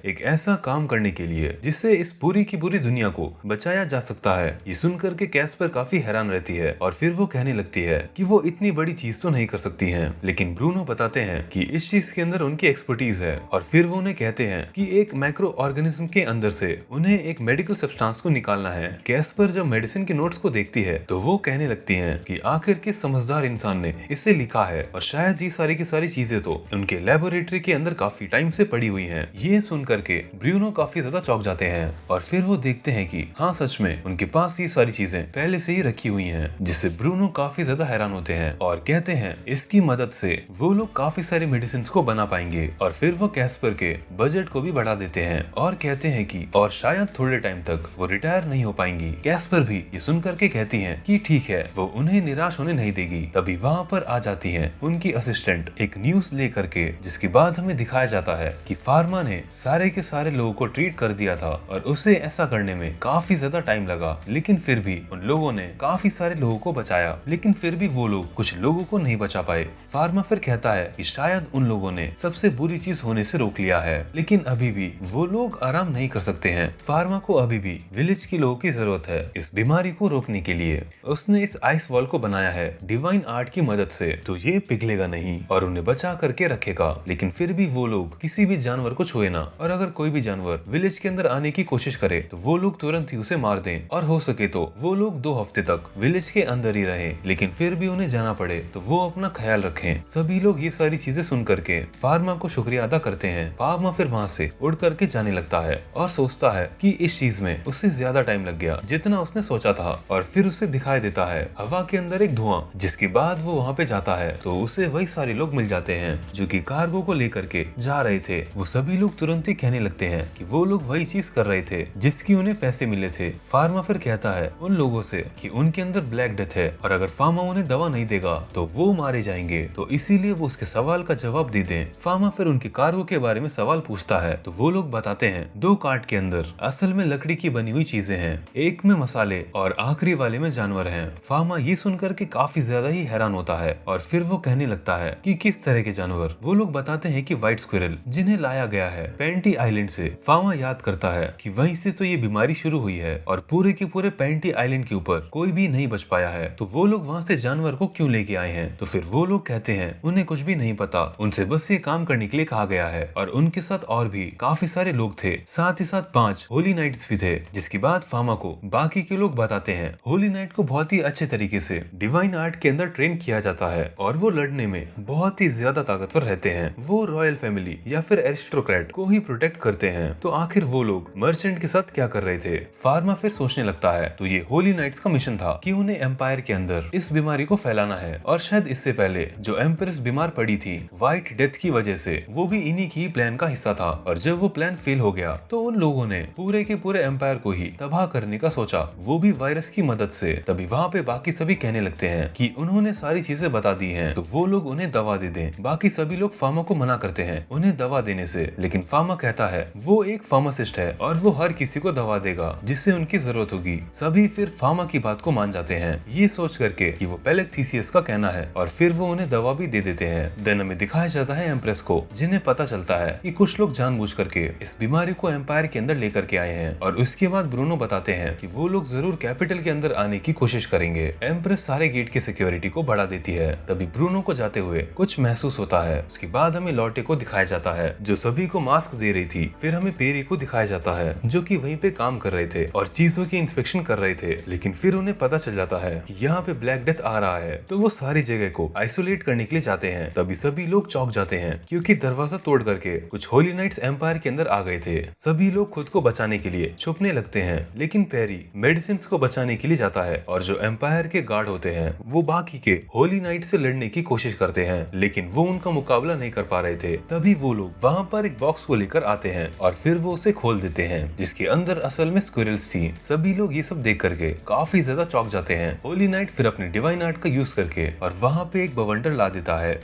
एक ऐसा काम करने के लिए जिससे इस पूरी की पूरी दुनिया को बचाया जा सकता है। ये सुनकर के कैस्पर काफी हैरान रहती है और फिर वो कहने लगती है कि वो इतनी बड़ी चीज तो नहीं कर सकती हैं, लेकिन ब्रूनो बताते हैं कि इस चीज के अंदर उनकी एक्सपर्टीज है। और फिर वो उन्हें कहते हैं कि एक माइक्रो ऑर्गेनिज्म के अंदर से उन्हें एक मेडिकल सब्सटेंस को निकालना है। कैस्पर जब मेडिसिन के नोट्स को देखती है तो वो कहने लगती है कि आखिर किस समझदार इंसान ने इसे लिखा है और शायद ये सारी की सारी चीजें तो उनके लेबोरेटरी के अंदर काफी टाइम से पड़ी हुई हैं। ये सुनकर के ब्रूनो काफी ज्यादा चौंक जाते हैं और फिर वो देखते हैं कि हाँ सच में उनके पास ये सारी चीजें पहले से ही रखी हुई हैं, जिससे ब्रूनो काफी ज्यादा हैरान होते हैं और कहते हैं इसकी मदद से वो लोग काफी सारी मेडिसिन को बना पाएंगे। और फिर वो कैस्पर के बजट को भी बढ़ा देते हैं और कहते हैं कि और शायद थोड़े टाइम तक वो रिटायर नहीं हो पाएंगी। कैस्पर भी ये सुनकर के कहती हैं कि ठीक है, वो उन्हें निराश होने नहीं देगी। तभी वहाँ पर आ जाती है उनकी असिस्टेंट एक न्यूज लेकर के, जिसके बाद हमें दिखाया जाता है कि फार्मा ने सारे के सारे लोगों को ट्रीट कर दिया था और उसे ऐसा करने में काफी ज्यादा टाइम लगा, लेकिन फिर भी उन लोगों ने काफी सारे लोगों को बचाया, लेकिन फिर भी वो लोग कुछ लोगों को नहीं बचा पाए। फार्मा फिर कहता है कि शायद उन लोगों ने सबसे बुरी चीज होने से रोक लिया है, लेकिन अभी भी वो लोग आराम नहीं कर सकते हैं। फार्मा को अभी भी विलेज के लोगों की जरूरत है इस बीमारी को रोकने के लिए। उसने इस आइस वॉल को बनाया है डिवाइन आर्ट की मदद से, तो ये पिघलेगा नहीं और उन्हें बचा करके रखेगा। लेकिन फिर भी वो लोग किसी भी जानवर को छुए ना, और अगर कोई भी जानवर विलेज के अंदर आने की कोशिश करे तो वो लोग तुरंत ही उसे मार दें, और हो सके तो वो लोग 2 हफ्ते तक विलेज के अंदर ही रहे, लेकिन फिर भी उन्हें जाना पड़े तो वो अपना ख्याल रखें। सभी लोग ये सारी चीजें सुन करके फार्मा को शुक्रिया अदा करते हैं। फार्मा फिर वहाँ से उड़ करके जाने लगता है और सोचता है कि इस चीज में उससे ज्यादा टाइम लग गया जितना उसने सोचा था। और फिर उसे दिखाई देता है हवा के अंदर एक धुआं, जिसके बाद वो वहाँ पे जाता है तो उसे वही सारे लोग मिल जाते हैं जो कि कार्गो को लेकर के जा रहे थे। वो सभी लोग तुरंत ही कहने लगते हैं कि वो लोग वही चीज कर रहे थे जिसकी उन्हें पैसे मिले थे। फार्मा फिर कहता है उन लोगों से कि उनके अंदर ब्लैक डेथ है और अगर फार्मा उन्हें दवा नहीं देगा तो वो मारे जाएंगे, तो इसीलिए वो उसके सवाल का जवाब दे दें। फार्मा फिर उनके कार्गो के बारे में सवाल पूछता है तो वो लोग बताते हैं 2 कार्ट के अंदर असल में लकड़ी की बनी हुई चीजें हैं, एक में मसाले और आखिरी वाले में जानवर हैं। फार्मा ये सुनकर के काफी ज्यादा ही हैरान होता है और फिर वो कहने लगता है कि किस तरह के जानवर। वो लोग बताते हैं कि व्हाइट स्क्विरल जिन्हें लाया गया है पेंटी आइलैंड से। फार्मा याद करता है कि वहीं से तो ये बीमारी शुरू हुई है और पूरे के पूरे पेंटी आइलैंड के ऊपर कोई भी नहीं बच पाया है, तो वो लोग वहाँ से जानवर को क्यों लेके आए हैं। तो फिर वो लोग कहते हैं उन्हें कुछ भी नहीं पता, उनसे बस ये काम करने के लिए कहा गया है। और उनके साथ और भी काफी सारे लोग थे, साथ ही साथ 5 होली नाइट्स भी थे। जिसके बाद फार्मा को बाकी के लोग बताते हैं होली नाइट को बहुत ही अच्छे तरीके से डिवाइन आर्ट के अंदर ट्रेन किया जाता है और वो लड़ने में बहुत ही ज्यादा ताकतवर रहते हैं। वो रॉयल फैमिली या फिर एरिस्टोक्रेट को ही प्रोटेक्ट करते हैं। तो आखिर वो लोग मर्चेंट के साथ क्या कर रहे थे? फार्मा फिर सोचने लगता है तो ये होली नाइट्स का मिशन था कि उन्हें एम्पायर के अंदर इस बीमारी को फैलाना है है और शायद इससे पहले जो एम्प्रेस बीमार पड़ी थी व्हाइट डेथ की वजह से, वो भी इन्हीं की प्लान का हिस्सा था। और जब वो प्लान फेल हो गया तो उन लोगों ने पूरे के पूरे एम्पायर को ही तबाह करने का सोचा, वो भी वायरस की मदद से। तभी वहाँ पे बाकी सभी कहने लगते हैं कि उन्होंने सारी चीजें बता दी हैं, तो वो लोग उन्हें दवा दे दें। बाकी सभी लोग फार्मा को मना करते हैं उन्हें दवा देने से, लेकिन फार्मा कहता है वो एक फार्मासिस्ट है और वो हर किसी को दवा देगा जिससे उनकी जरूरत होगी। सभी फिर फार्मा की बात को मान जाते हैं, ये सोच करके कि वो पहले थीसियस का कहना है, और फिर वो उन्हें दवा भी दे देते हैं। देन हमें दिखाया जाता है एम्प्रेस को, जिन्हें पता चलता है कि कुछ लोग जानबूझ करके इस बीमारी को एम्पायर के अंदर लेकर के आए हैं। और उसके बाद ब्रूनो बताते हैं कि वो लोग जरूर कैपिटल के अंदर आने की कोशिश करेंगे। एम्प्रेस सारे गेट की सिक्योरिटी को बढ़ा देती है। तभी ब्रूनो को जाते हुए कुछ महसूस होता है। उसके बाद हमें लॉटे को दिखाया जाता है जो सभी को मास्क दे रही थी। फिर हमें पेरी को दिखाया जाता है जो कि वहीं पे काम कर रहे थे और चीजों की इंस्पेक्शन कर रहे थे, लेकिन फिर उन्हें पता चल जाता है कि यहाँ पे ब्लैक डेथ आ रहा है, तो वो सारी जगह को आइसोलेट करने के लिए जाते हैं। तभी सभी लोग चौंक जाते हैं क्योंकि दरवाजा तोड़ करके कुछ होली नाइट्स एम्पायर के अंदर आ गए थे। सभी लोग खुद को बचाने के लिए छुपने लगते हैं, लेकिन पेरी मेडिसिन को बचाने के लिए जाता है और जो एम्पायर के गार्ड होते हैं वो बाकी के होली नाइट से लड़ने की कोशिश करते हैं, लेकिन वो उनका मुकाबला नहीं कर पा रहे थे। तभी वो लोग वहाँ पर एक बॉक्स को लेकर आते हैं और फिर वो उसे खोल देते हैं, जिसके अंदर असल में स्क्विरल्स थी। सभी लोग ये सब देख करके काफी ज्यादा चौंक जाते हैं। होली नाइट फिर अपने डिवाइन आर्ट का यूज करके और वहाँ पे एक बवंडर ला देता है,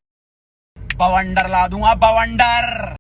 बवंडर ला दूंगा बवंडर,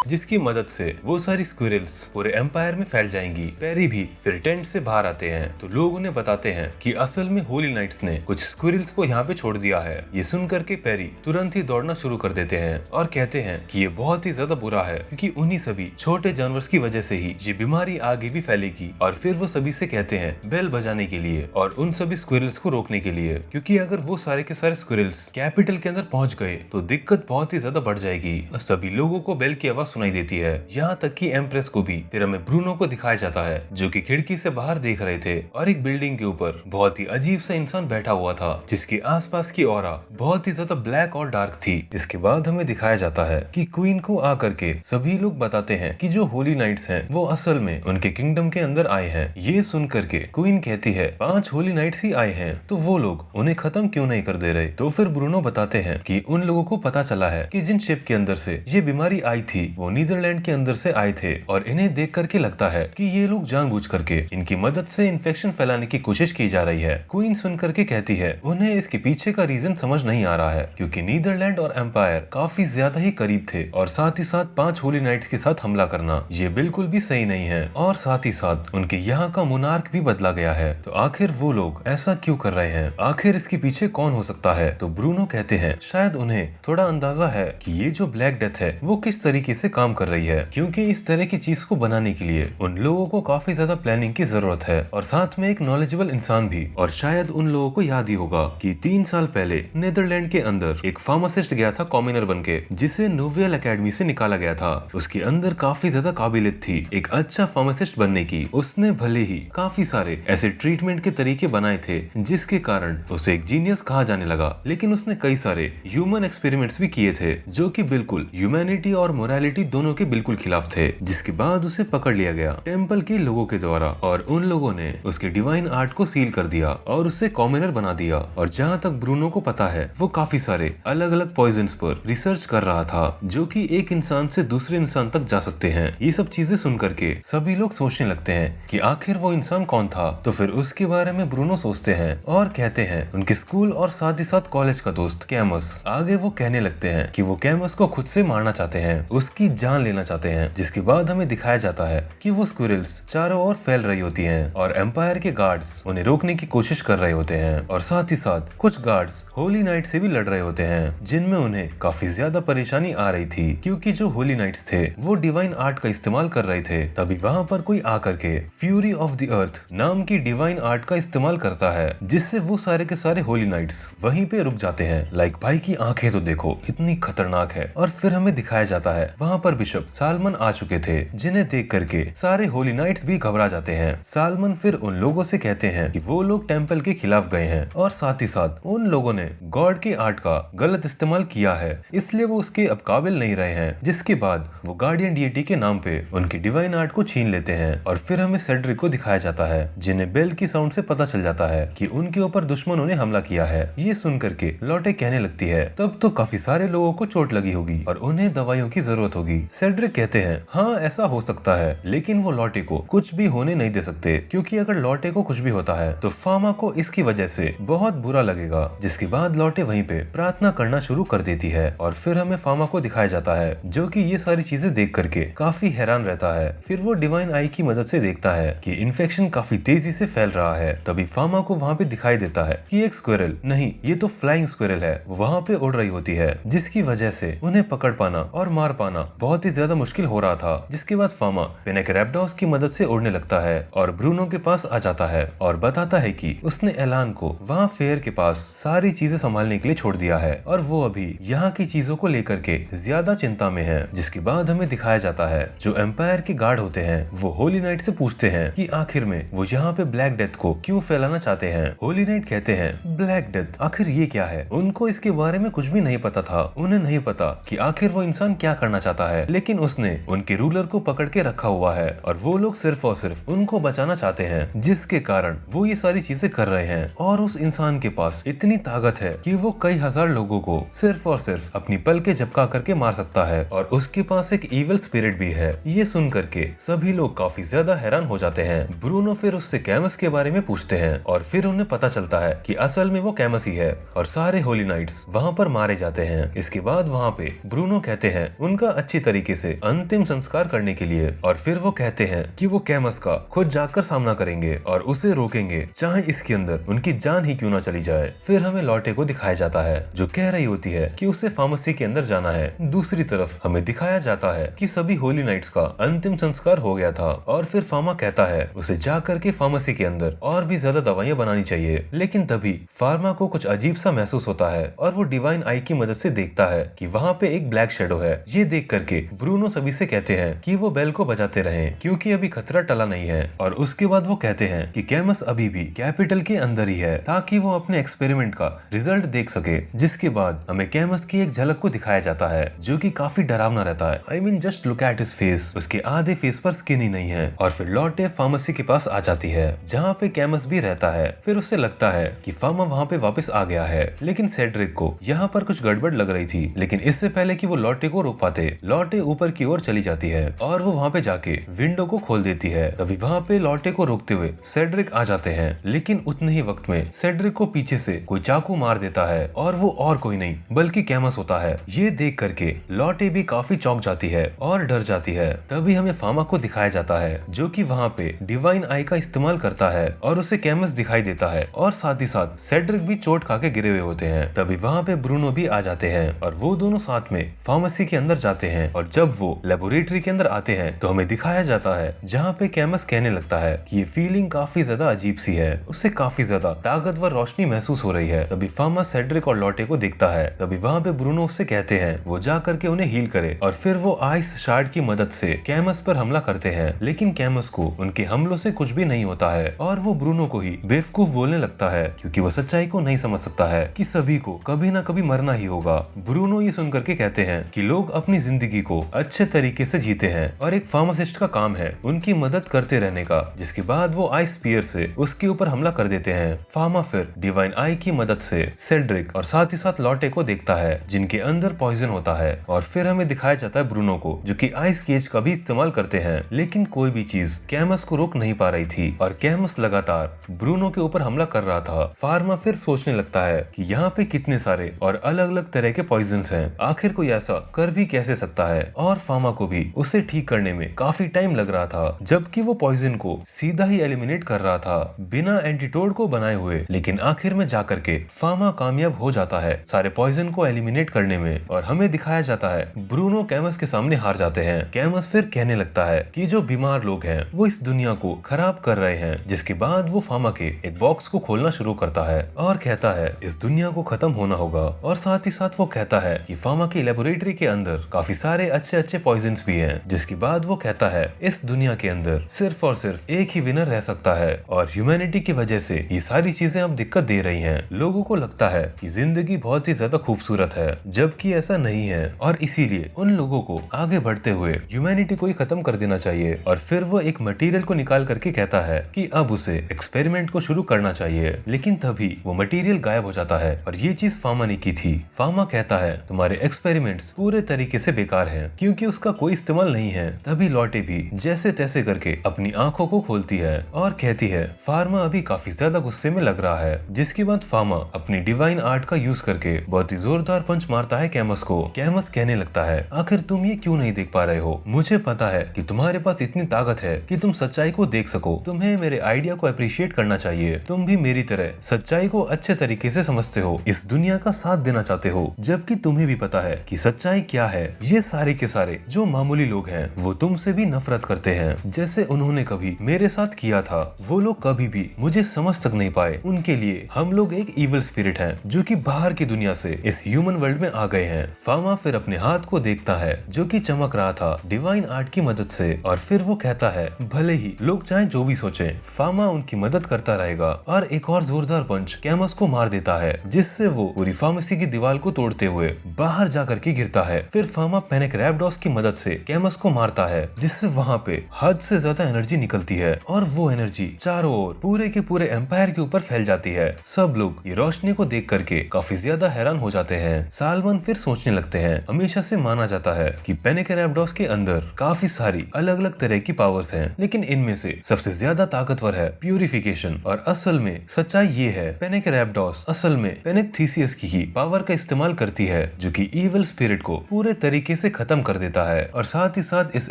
जिसकी मदद से वो सारी स्क्विरल्स पूरे एम्पायर में फैल जाएंगी। पेरी भी फिर टेंट से बाहर आते हैं तो लोग उन्हें बताते हैं कि असल में होली नाइट्स ने कुछ स्क्विरल्स को यहाँ पे छोड़ दिया है। ये सुन करके पेरी तुरंत ही दौड़ना शुरू कर देते हैं और कहते हैं कि ये बहुत ही ज्यादा बुरा है क्योंकि उन्हीं सभी छोटे जानवर की वजह से ही ये बीमारी आगे भी फैलेगी। और फिर वो सभी से कहते हैं बेल बजाने के लिए और उन सभी स्क्विरल्स को रोकने के लिए, क्योंकि अगर वो सारे के सारे स्क्विरल्स कैपिटल के अंदर पहुंच गए तो दिक्कत बहुत ही ज्यादा बढ़ जाएगी। सभी लोगों को बेल की आवाज सुनाई देती है, यहाँ तक कि एम्प्रेस को भी। फिर हमें ब्रूनो को दिखाया जाता है जो कि खिड़की से बाहर देख रहे थे और एक बिल्डिंग के ऊपर बहुत ही अजीब सा इंसान बैठा हुआ था जिसके आसपास की ऑरा बहुत ही ज्यादा ब्लैक और डार्क थी। इसके बाद हमें दिखाया जाता है कि क्वीन को आकर के सभी लोग बताते हैं कि जो होली नाइट्स हैं वो असल में उनके किंगडम के अंदर आए हैं। ये सुन करके क्वीन कहती है 5 होली नाइट्स ही आए हैं तो वो लोग उन्हें खत्म क्यों नहीं कर दे रहे। तो फिर ब्रूनो बताते हैं कि उन लोगों को पता चला है कि जिन शिप के अंदर से ये बीमारी आई थी वो नीदरलैंड के अंदर से आए थे और इन्हें देख करके लगता है कि ये लोग जानबूझ करके इनकी मदद से इन्फेक्शन फैलाने की कोशिश की जा रही है। क्वीन सुन करके कहती है उन्हें इसके पीछे का रीजन समझ नहीं आ रहा है क्योंकि नीदरलैंड और एम्पायर काफी ज्यादा ही करीब थे और साथ ही साथ 5 होली नाइट्स के साथ हमला करना ये बिल्कुल भी सही नहीं है और साथ ही साथ उनके यहाँ का मोनार्क भी बदला गया है। तो आखिर वो लोग ऐसा क्यों कर रहे हैं, आखिर इसके पीछे कौन हो सकता है। तो ब्रूनो कहते हैं शायद उन्हें थोड़ा अंदाजा है कि ये जो ब्लैक डेथ है वो किस तरीके से काम कर रही है, क्योंकि इस तरह की चीज को बनाने के लिए उन लोगों को काफी ज्यादा प्लानिंग की जरूरत है और साथ में एक नॉलेजेबल इंसान भी। और शायद उन लोगों को याद ही होगा कि 3 साल पहले नीदरलैंड के अंदर एक फार्मासिस्ट गया था कॉमिनर बनके, जिसे नोवेल एकेडमी से निकाला गया था। उसके अंदर काफी ज्यादा काबिलियत थी एक अच्छा फार्मासिस्ट बनने की। उसने भले ही काफी सारे ऐसे ट्रीटमेंट के तरीके बनाए थे जिसके कारण उसे एक जीनियस कहा जाने लगा, लेकिन उसने कई सारे ह्यूमन एक्सपेरिमेंट्स भी किए थे जो कि बिल्कुल ह्यूमैनिटी और मोरालिटी दोनों के बिल्कुल खिलाफ थे, जिसके बाद उसे पकड़ लिया गया टेम्पल के लोगों के द्वारा और उन लोगों ने उसके डिवाइन आर्ट को सील कर दिया और उसे कॉमनर बना दिया। और जहाँ तक ब्रूनो को पता है वो काफी सारे अलग अलग पॉइजन्स पर रिसर्च कर रहा था जो कि एक इंसान से दूसरे इंसान तक जा सकते हैं। ये सब चीजें सुन करके सभी लोग सोचने लगते हैं कि आखिर वो इंसान कौन था। तो फिर उसके बारे में ब्रूनो सोचते हैं और कहते हैं उनके स्कूल और साथ ही साथ कॉलेज का दोस्त कैमस। आगे वो कहने लगते हैं कि वो कैमस को खुद से मारना चाहते हैं, उसकी जान लेना चाहते हैं। जिसके बाद हमें दिखाया जाता है कि वो स्क्विरल्स चारों ओर फैल रही होती हैं और एम्पायर के गार्ड्स उन्हें रोकने की कोशिश कर रहे होते हैं और साथ ही साथ कुछ गार्ड्स होली नाइट से भी लड़ रहे होते हैं जिनमें उन्हें काफी ज्यादा परेशानी आ रही थी क्योंकि जो होली नाइट्स थे वो डिवाइन आर्ट का इस्तेमाल कर रहे थे। तभी वहाँ पर कोई आकर के फ्यूरी ऑफ द अर्थ नाम की डिवाइन आर्ट का इस्तेमाल करता है जिससे वो सारे के सारे होली नाइट्स वहीं पे रुक जाते हैं। लाइक भाई की आंखें तो देखो कितनी खतरनाक है। और फिर हमें दिखाया जाता है वहाँ पर बिशप सालमन आ चुके थे, जिन्हें देख करके सारे होली नाइट्स भी घबरा जाते हैं। सालमन फिर उन लोगों से कहते हैं कि वो लोग टेम्पल के खिलाफ गए हैं और साथ ही साथ उन लोगों ने गॉड के आर्ट का गलत इस्तेमाल किया है, इसलिए वो उसके अब काबिल नहीं रहे हैं। जिसके बाद वो गार्डियन डीटी के नाम पे उनकी डिवाइन आर्ट को छीन लेते हैं और फिर हमें सेड्रिक को दिखाया जाता है, जिन्हें बेल की साउंड से पता चल जाता है कि उनके ऊपर दुश्मनों ने हमला किया है। ये सुन करके लॉटे कहने लगती है तब तो काफी सारे लोगों को चोट लगी होगी और उन्हें दवाइयों की जरूरत होगी। सेड्रिक कहते हैं हाँ ऐसा हो सकता है, लेकिन वो लॉटे को कुछ भी होने नहीं दे सकते, क्योंकि अगर लॉटे को कुछ भी होता है तो फामा को इसकी वजह से बहुत बुरा लगेगा। जिसके बाद लॉटे वहीं पे प्रार्थना करना शुरू कर देती है और फिर हमें फामा को दिखाया जाता है, जो कि ये सारी चीजें देख करके काफी हैरान रहता है। फिर वो डिवाइन आई की मदद से देखता है कि इन्फेक्शन काफी तेजी से फैल रहा है। तभी फामा को वहाँ पे दिखाई देता है कि एक स्क्विरल नहीं, ये तो फ्लाइंग स्क्विरल है, वो वहाँ पे उड़ रही होती है, जिसकी वजह से उन्हें पकड़ पाना और मार पाना बहुत ही ज्यादा मुश्किल हो रहा था। जिसके बाद फामा पेनेकरेप्टोस की मदद से उड़ने लगता है और ब्रूनो के पास आ जाता है और बताता है कि उसने एलान को वहाँ फेयर के पास सारी चीजें संभालने के लिए छोड़ दिया है और वो अभी यहाँ की चीजों को लेकर के ज्यादा चिंता में है। जिसके बाद हमें दिखाया जाता है जो एम्पायर के गार्ड होते हैं वो होली नाइट से पूछते हैं कि आखिर में वो यहाँ पे ब्लैक डेथ को क्यों फैलाना चाहते हैं। होली नाइट कहते हैं ब्लैक डेथ आखिर ये क्या है। उनको इसके बारे में कुछ भी नहीं पता था, उन्हें नहीं पता कि आखिर वो इंसान क्या करना चाहता है, लेकिन उसने उनके रूलर को पकड़ के रखा हुआ है और वो लोग सिर्फ और सिर्फ उनको बचाना चाहते हैं, जिसके कारण वो ये सारी चीजें कर रहे हैं। और उस इंसान के पास इतनी ताकत है कि वो कई हजार लोगों को सिर्फ और सिर्फ अपनी पल के झपका करके मार सकता है और उसके पास एक इविल स्पिरिट भी है। ये सुन करके सभी लोग काफी ज्यादा हैरान हो जाते हैं। ब्रूनो फिर उससे कैमस के बारे में पूछते हैं और फिर उन्हें पता चलता है कि असल में वो कैमस ही है और सारे होली नाइट्स वहाँ पर मारे जाते हैं। इसके बाद वहाँ पे ब्रूनो कहते हैं उनका अच्छी तरीके से अंतिम संस्कार करने के लिए और फिर वो कहते हैं कि वो कैमस का खुद जाकर सामना करेंगे और उसे रोकेंगे, चाहे इसके अंदर उनकी जान ही क्यों ना चली जाए। फिर हमें लॉटे को दिखाया जाता है जो कह रही होती है कि उसे फार्मेसी के अंदर जाना है। दूसरी तरफ हमें दिखाया जाता है कि सभी होली नाइट्स का अंतिम संस्कार हो गया था और फिर फार्मा कहता है उसे जा करके फार्मेसी के अंदर और भी ज्यादा दवाइयां बनानी चाहिए। लेकिन तभी फार्मा को कुछ अजीब सा महसूस होता है और वो डिवाइन आई की मदद से देखता है कि वहाँ पे एक ब्लैक शेडो है। ये देख करके ब्रूनो सभी से कहते हैं कि वो बेल को बचाते रहें क्योंकि अभी खतरा टला नहीं है। और उसके बाद वो कहते हैं कि कैमस अभी भी कैपिटल के अंदर ही है ताकि वो अपने एक्सपेरिमेंट का रिजल्ट देख सके। जिसके बाद हमें कैमस की एक झलक को दिखाया जाता है जो कि काफी डरावना रहता है। I mean just look at his face, उसके आधे फेस पर स्किन ही नहीं है। और फिर लॉटे फार्मेसी के पास आ जाती है जहाँ पे कैमस भी रहता है। फिर उसे लगता है कि फार्मा वहाँ पे वापस आ गया है, लेकिन सेड्रिक को यहाँ पर कुछ गड़बड़ लग रही थी। लेकिन इससे पहले कि वो लॉटे को रोक पाते, लॉटे ऊपर की ओर चली जाती है और वो वहाँ पे जाके विंडो को खोल देती है। तभी वहाँ पे लॉटे को रोकते हुए सेड्रिक आ जाते हैं, लेकिन उतने ही वक्त में सेड्रिक को पीछे से कोई चाकू मार देता है और वो और कोई नहीं बल्कि कैमस होता है। ये देख करके लॉटे भी काफी चौंक जाती है और डर जाती है। तभी हमें फार्मा को दिखाया जाता है जो कि वहाँ पे डिवाइन आई का इस्तेमाल करता है और उसे कैमस दिखाई देता है और साथ ही साथ सेड्रिक भी चोट खा के गिरे हुए होते हैं। तभी वहाँ पे ब्रूनो भी आ जाते हैं और वो दोनों साथ में फार्मेसी के अंदर जाते हैं। और जब वो लेबोरेटरी के अंदर आते हैं तो हमें दिखाया जाता है जहाँ पे कैमस कहने लगता है कि ये फीलिंग काफी ज्यादा अजीब सी है, उससे काफी ज्यादा ताकतवर रोशनी महसूस हो रही है। तभी फार्मा सेड्रिक और लॉटे को दिखता है। तभी वहाँ पे ब्रूनो उससे कहते हैं वो जा करके उन्हें हील करे और फिर वो आइस शार्ड की मदद से कैमस पर हमला करते हैं। लेकिन कैमस को उनके हमलों से कुछ भी नहीं होता है और वो ब्रूनो को ही बेवकूफ बोलने लगता है क्योंकि वो सच्चाई को नहीं समझ सकता है कि सभी को कभी ना कभी मरना ही होगा। ब्रूनो ये सुन करके कहते हैं कि लोग अपनी जिंदगी को अच्छे तरीके से जीते हैं और एक फार्मासिस्ट का काम है उनकी मदद करते रहने का। जिसके बाद वो आइस स्पीयर से उसके ऊपर हमला कर देते हैं। फार्मा फिर डिवाइन आई की मदद से सेड्रिक और साथ ही साथ लॉटे को देखता है जिनके अंदर पॉइजन होता है। और फिर हमें दिखाया जाता है ब्रूनो को जो कि आइस केज का भी इस्तेमाल करते हैं, लेकिन कोई भी चीज कैमस को रोक नहीं पा रही थी और कैमस लगातार ब्रूनो के ऊपर हमला कर रहा था। फार्मा फिर सोचने लगता है कि यहाँ पे कितने सारे और अलग अलग तरह के पॉइजन्स हैं, आखिर कोई ऐसा कर भी कैसे सकता है। और फार्मा को भी उसे ठीक करने में काफी टाइम लग रहा था, जबकि वो पॉइजन को सीधा ही एलिमिनेट कर रहा था बिना एंटीटोड को बनाए हुए। लेकिन आखिर में जाकर के फार्मा कामयाब हो जाता है सारे पॉइजन को एलिमिनेट करने में। और हमें दिखाया जाता है ब्रूनो कैमस के सामने हार जाते हैं। कैमस फिर कहने लगता है कि जो बीमार लोग हैं वो इस दुनिया को खराब कर रहे हैं। जिसके बाद वो फार्मा के एक बॉक्स को खोलना शुरू करता है और कहता है इस दुनिया को खत्म होना होगा। और साथ ही साथ वो कहता है कि फार्मा की लेबोरेटरी के अंदर काफी सारे अच्छे अच्छे पॉइजन्स भी हैं। जिसके बाद वो कहता है इस दुनिया के अंदर सिर्फ और सिर्फ एक ही विनर रह सकता है और ह्यूमैनिटी की वजह से ये सारी चीजें अब दिक्कत दे रही हैं। लोगों को लगता है कि जिंदगी बहुत ही ज्यादा खूबसूरत है, जबकि ऐसा नहीं है और इसीलिए उन लोगों को आगे बढ़ते हुए ह्यूमैनिटी को ही खत्म कर देना चाहिए। और फिर वो एक मटेरियल को निकाल करके कहता है कि अब उसे एक्सपेरिमेंट को शुरू करना चाहिए, लेकिन तभी वो मटेरियल गायब हो जाता है और ये चीज फामा ने की थी। फामा कहता है तुम्हारे एक्सपेरिमेंट्स पूरे तरीके से बेकार हैं क्योंकि उसका कोई इस्तेमाल नहीं है। तभी लॉटे भी जैसे तैसे करके अपनी आंखों को खोलती है और कहती है फार्मा अभी काफी ज्यादा गुस्से में लग रहा है। जिसके बाद फार्मा अपनी डिवाइन आर्ट का यूज करके बहुत ही जोरदार पंच मारता है कैमस को। कैमस कहने लगता है आखिर तुम ये क्यों नहीं देख पा रहे हो? मुझे पता है कि तुम्हारे पास इतनी ताकत है कि तुम सच्चाई को देख सको। तुम्हें मेरे आइडिया को अप्रिशिएट करना चाहिए। तुम भी मेरी तरह सच्चाई को अच्छे तरीके से समझते हो, इस दुनिया का साथ देना चाहते हो, जबकि तुम्हें भी पता है कि सच्चाई क्या है। ये सारे के सारे जो मामूली लोग हैं वो तुमसे भी नफरत करते हैं, जैसे उन्होंने कभी मेरे साथ किया था। वो लोग कभी भी मुझे समझ तक नहीं पाए। उनके लिए हम लोग एक इविल स्पिरिट हैं जो कि बाहर की दुनिया से इस ह्यूमन वर्ल्ड में आ गए हैं। फामा फिर अपने हाथ को देखता है जो कि चमक रहा था डिवाइन आर्ट की मदद से और फिर वो कहता है भले ही लोग चाहे जो भी सोचें, फामा उनकी मदद करता रहेगा। और एक और जोरदार पंच कैमस को मार देता है जिससे वो पूरी फार्मेसी की दीवार को तोड़ते हुए बाहर जाकर के गिरता है। फिर फामा पैनिक रैप्टोस की मदद से कैमस को मारता है जिससे वहाँ पे हद से ज्यादा एनर्जी निकलती है और वो एनर्जी चारों ओर पूरे के पूरे एम्पायर के ऊपर फैल जाती है। सब लोग ये रोशनी को देख करके काफी ज्यादा हैरान हो जाते हैं। सालमन फिर सोचने लगते हैं हमेशा से माना जाता है कि पैनिक रैप्टोस के अंदर काफी सारी अलग अलग तरह की पावर्स हैं, लेकिन इनमें से सबसे ज्यादा ताकतवर है प्यूरिफिकेशन। और असल में सच्चाई ये है पैनिक रैप्टोस असल में पैनिक थीसियस की ही पावर का इस्तेमाल करती है जो कि इविल स्पिरिट को पूरे तरीके से खत्म कर देता है और साथ ही साथ इस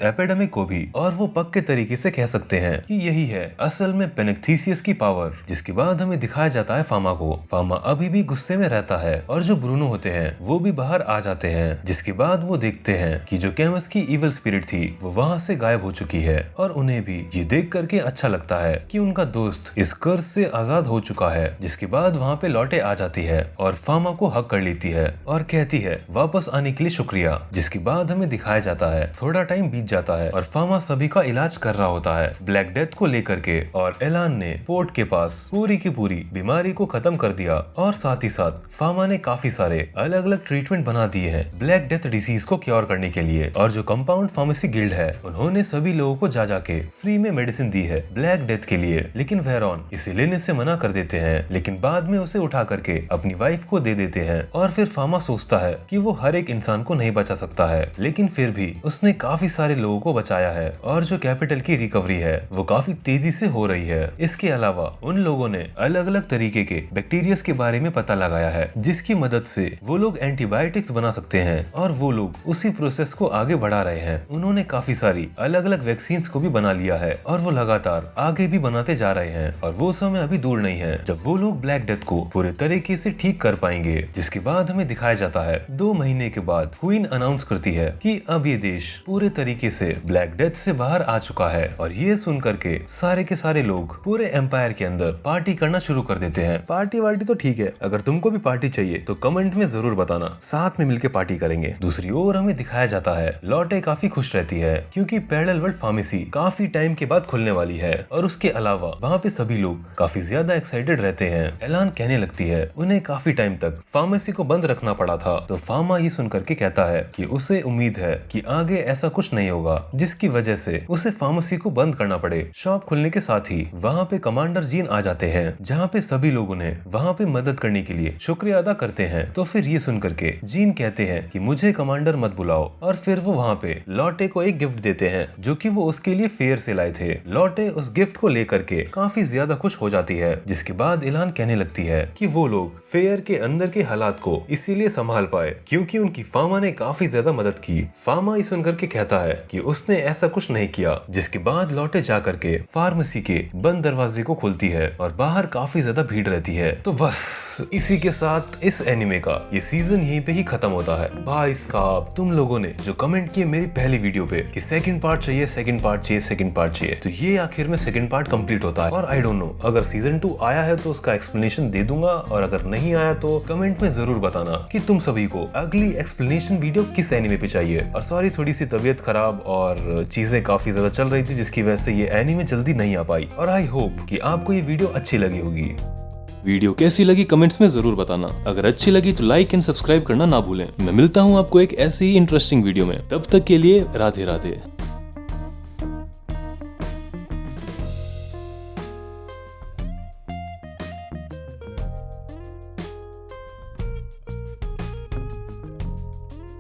एपिडेमिक को भी। और वो पक्के तरीके से कह सकते हैं कि यही है असल में पैनिक थीसियस की पावर। जिसके बाद हमें दिखाया जाता है फामा को। फामा अभी भी गुस्से में रहता है और जो ब्रूनो होते हैं वो भी बाहर आ जाते हैं। जिसके बाद वो देखते हैं कि जो कैमस की इविल स्पिरिट थी वो वहाँ से गायब हो चुकी है और उन्हें भी ये देख करके अच्छा लगता है कि उनका दोस्त इस कर्ज से आजाद हो चुका है। जिसके बाद वहाँ पे लौटे आ जाती है और फामा को हक कर लेती है और कहती है वापस आने के लिए शुक्रिया। जिसके बाद हमें दिखाया जाता है थोड़ा टाइम बीत जाता है और फामा सभी का इलाज कर रहा होता है ब्लैक डेथ को लेकर के। और एलान ने पोर्ट के पास पूरी की पूरी बीमारी को खत्म कर दिया और साथ ही साथ फामा ने काफी सारे अलग अलग ट्रीटमेंट बना दिए हैं ब्लैक डेथ डिसीज को क्योर करने के लिए। और जो कंपाउंड फार्मेसी गिल्ड है उन्होंने सभी लोगों को जा जाके फ्री में मेडिसिन दी है ब्लैक डेथ के लिए, लेकिन वेरॉन इसे लेने से मना कर देते हैं। लेकिन बाद में उसे उठा करके अपनी वाइफ को दे देते हैं। और फिर फामा सोचता है कि वो हर एक इंसान को नहीं बचा सकता है, लेकिन फिर भी उसने काफी सारे लोगों को बचाया है और जो कैपिटल की रिकवरी है वो काफी तेजी से हो रही है। इसके अलावा उन लोगों ने अलग अलग तरीके के बैक्टीरियाज के बारे में पता लगाया है जिसकी मदद से वो लोग एंटीबायोटिक्स बना सकते हैं और वो लोग उसी प्रोसेस को आगे बढ़ा रहे हैं। उन्होंने काफी सारी अलग अलग वैक्सीन्स को भी बना लिया है और वो लगातार आगे भी बनाते जा रहे हैं और वो समय अभी दूर नहीं है जब वो लोग ब्लैक डेथ को पूरे तरीके से ठीक कर पाएंगे। जिसके बाद हमें दिखाया जाता है 2 महीने के बाद क्वीन अनाउंस करती है कि अब ये देश पूरे तरीके से ब्लैक डेथ से बाहर आ चुका है। और ये सुन करके सारे के सारे लोग पूरे एम्पायर के अंदर पार्टी करना शुरू कर देते हैं। पार्टी वार्टी तो ठीक है, अगर तुमको भी पार्टी चाहिए तो कमेंट में जरूर बताना, साथ में मिलकर पार्टी करेंगे। दूसरी ओर हमें दिखाया जाता है लॉटे काफी खुश रहती है क्योंकि पैरेलल वर्ल्ड फार्मेसी काफी टाइम के बाद खुलने वाली है और उसके अलावा वहाँ पे सभी लोग काफी ज्यादा एक्साइटेड रहते हैं। एलान कहने लगती है उन्हें काफी टाइम तक फार्मेसी को बंद रखना पड़ा था। तो फार्मा ये सुन करके कहता है कि उसे उम्मीद है कि आगे ऐसा कुछ नहीं होगा जिसकी वजह से उसे फार्मेसी को बंद करना पड़े। शॉप खुलने के साथ ही वहाँ पे कमांडर जीन आ जाते हैं जहाँ पे सभी लोग उन्हें वहाँ पे मदद करने के लिए शुक्रिया अदा करते हैं। तो फिर ये सुन करके जीन कहते हैं कि मुझे कमांडर मत बुलाओ और फिर वो वहाँ पे लॉटे को एक गिफ्ट देते हैं जो कि वो उसके लिए फेयर से लाए थे। लॉटे उस गिफ्ट को लेकर के काफी ज्यादा खुश हो जाती है। जिसके बाद एलान कहने लगती है कि वो लोग फेयर के अंदर के हालात को इसीलिए संभाल पाए क्योंकि उनकी फार्मा ने काफी ज्यादा मदद की। फार्मा ये सुनकर के कहता है कि उसने ऐसा कुछ नहीं किया। जिसके बाद लॉटे जा करके फार्मेसी के बंद दरवाजे को खोलती है और बाहर काफी ज्यादा भीड़ रहती है। तो बस इसी के साथ इस एनिमे का ये सीजन यहीं पे ही खत्म होता है। भाई साहब तुम लोगों ने जो कमेंट किए मेरी पहली वीडियो पे कि सेकंड पार्ट चाहिए, सेकंड पार्ट चाहिए, सेकंड पार्ट चाहिए, तो ये आखिर में सेकंड पार्ट कंप्लीट होता है। और आई डोंट नो अगर सीजन 2 आया है तो उसका एक्सप्लेनेशन दे दूंगा और अगर नहीं आया तो कमेंट में जरूर बताना कि तुम सभी को अगली एक्सप्लेनेशन वीडियो किस एनीमे पे चाहिए। और सॉरी, थोड़ी सी तबीयत खराब और चीजें काफी ज्यादा चल रही थी जिसकी वजह से ये एनीमे जल्दी नहीं आ पाई। और आई होप कि आपको ये वीडियो अच्छी लगी होगी। वीडियो कैसी लगी कमेंट्स में जरूर बताना। अगर अच्छी लगी तो लाइक एंड सब्सक्राइब करना ना भूलें। मैं मिलता हूँ आपको एक ऐसी ही इंटरेस्टिंग वीडियो में। तब तक के लिए राधे राधे।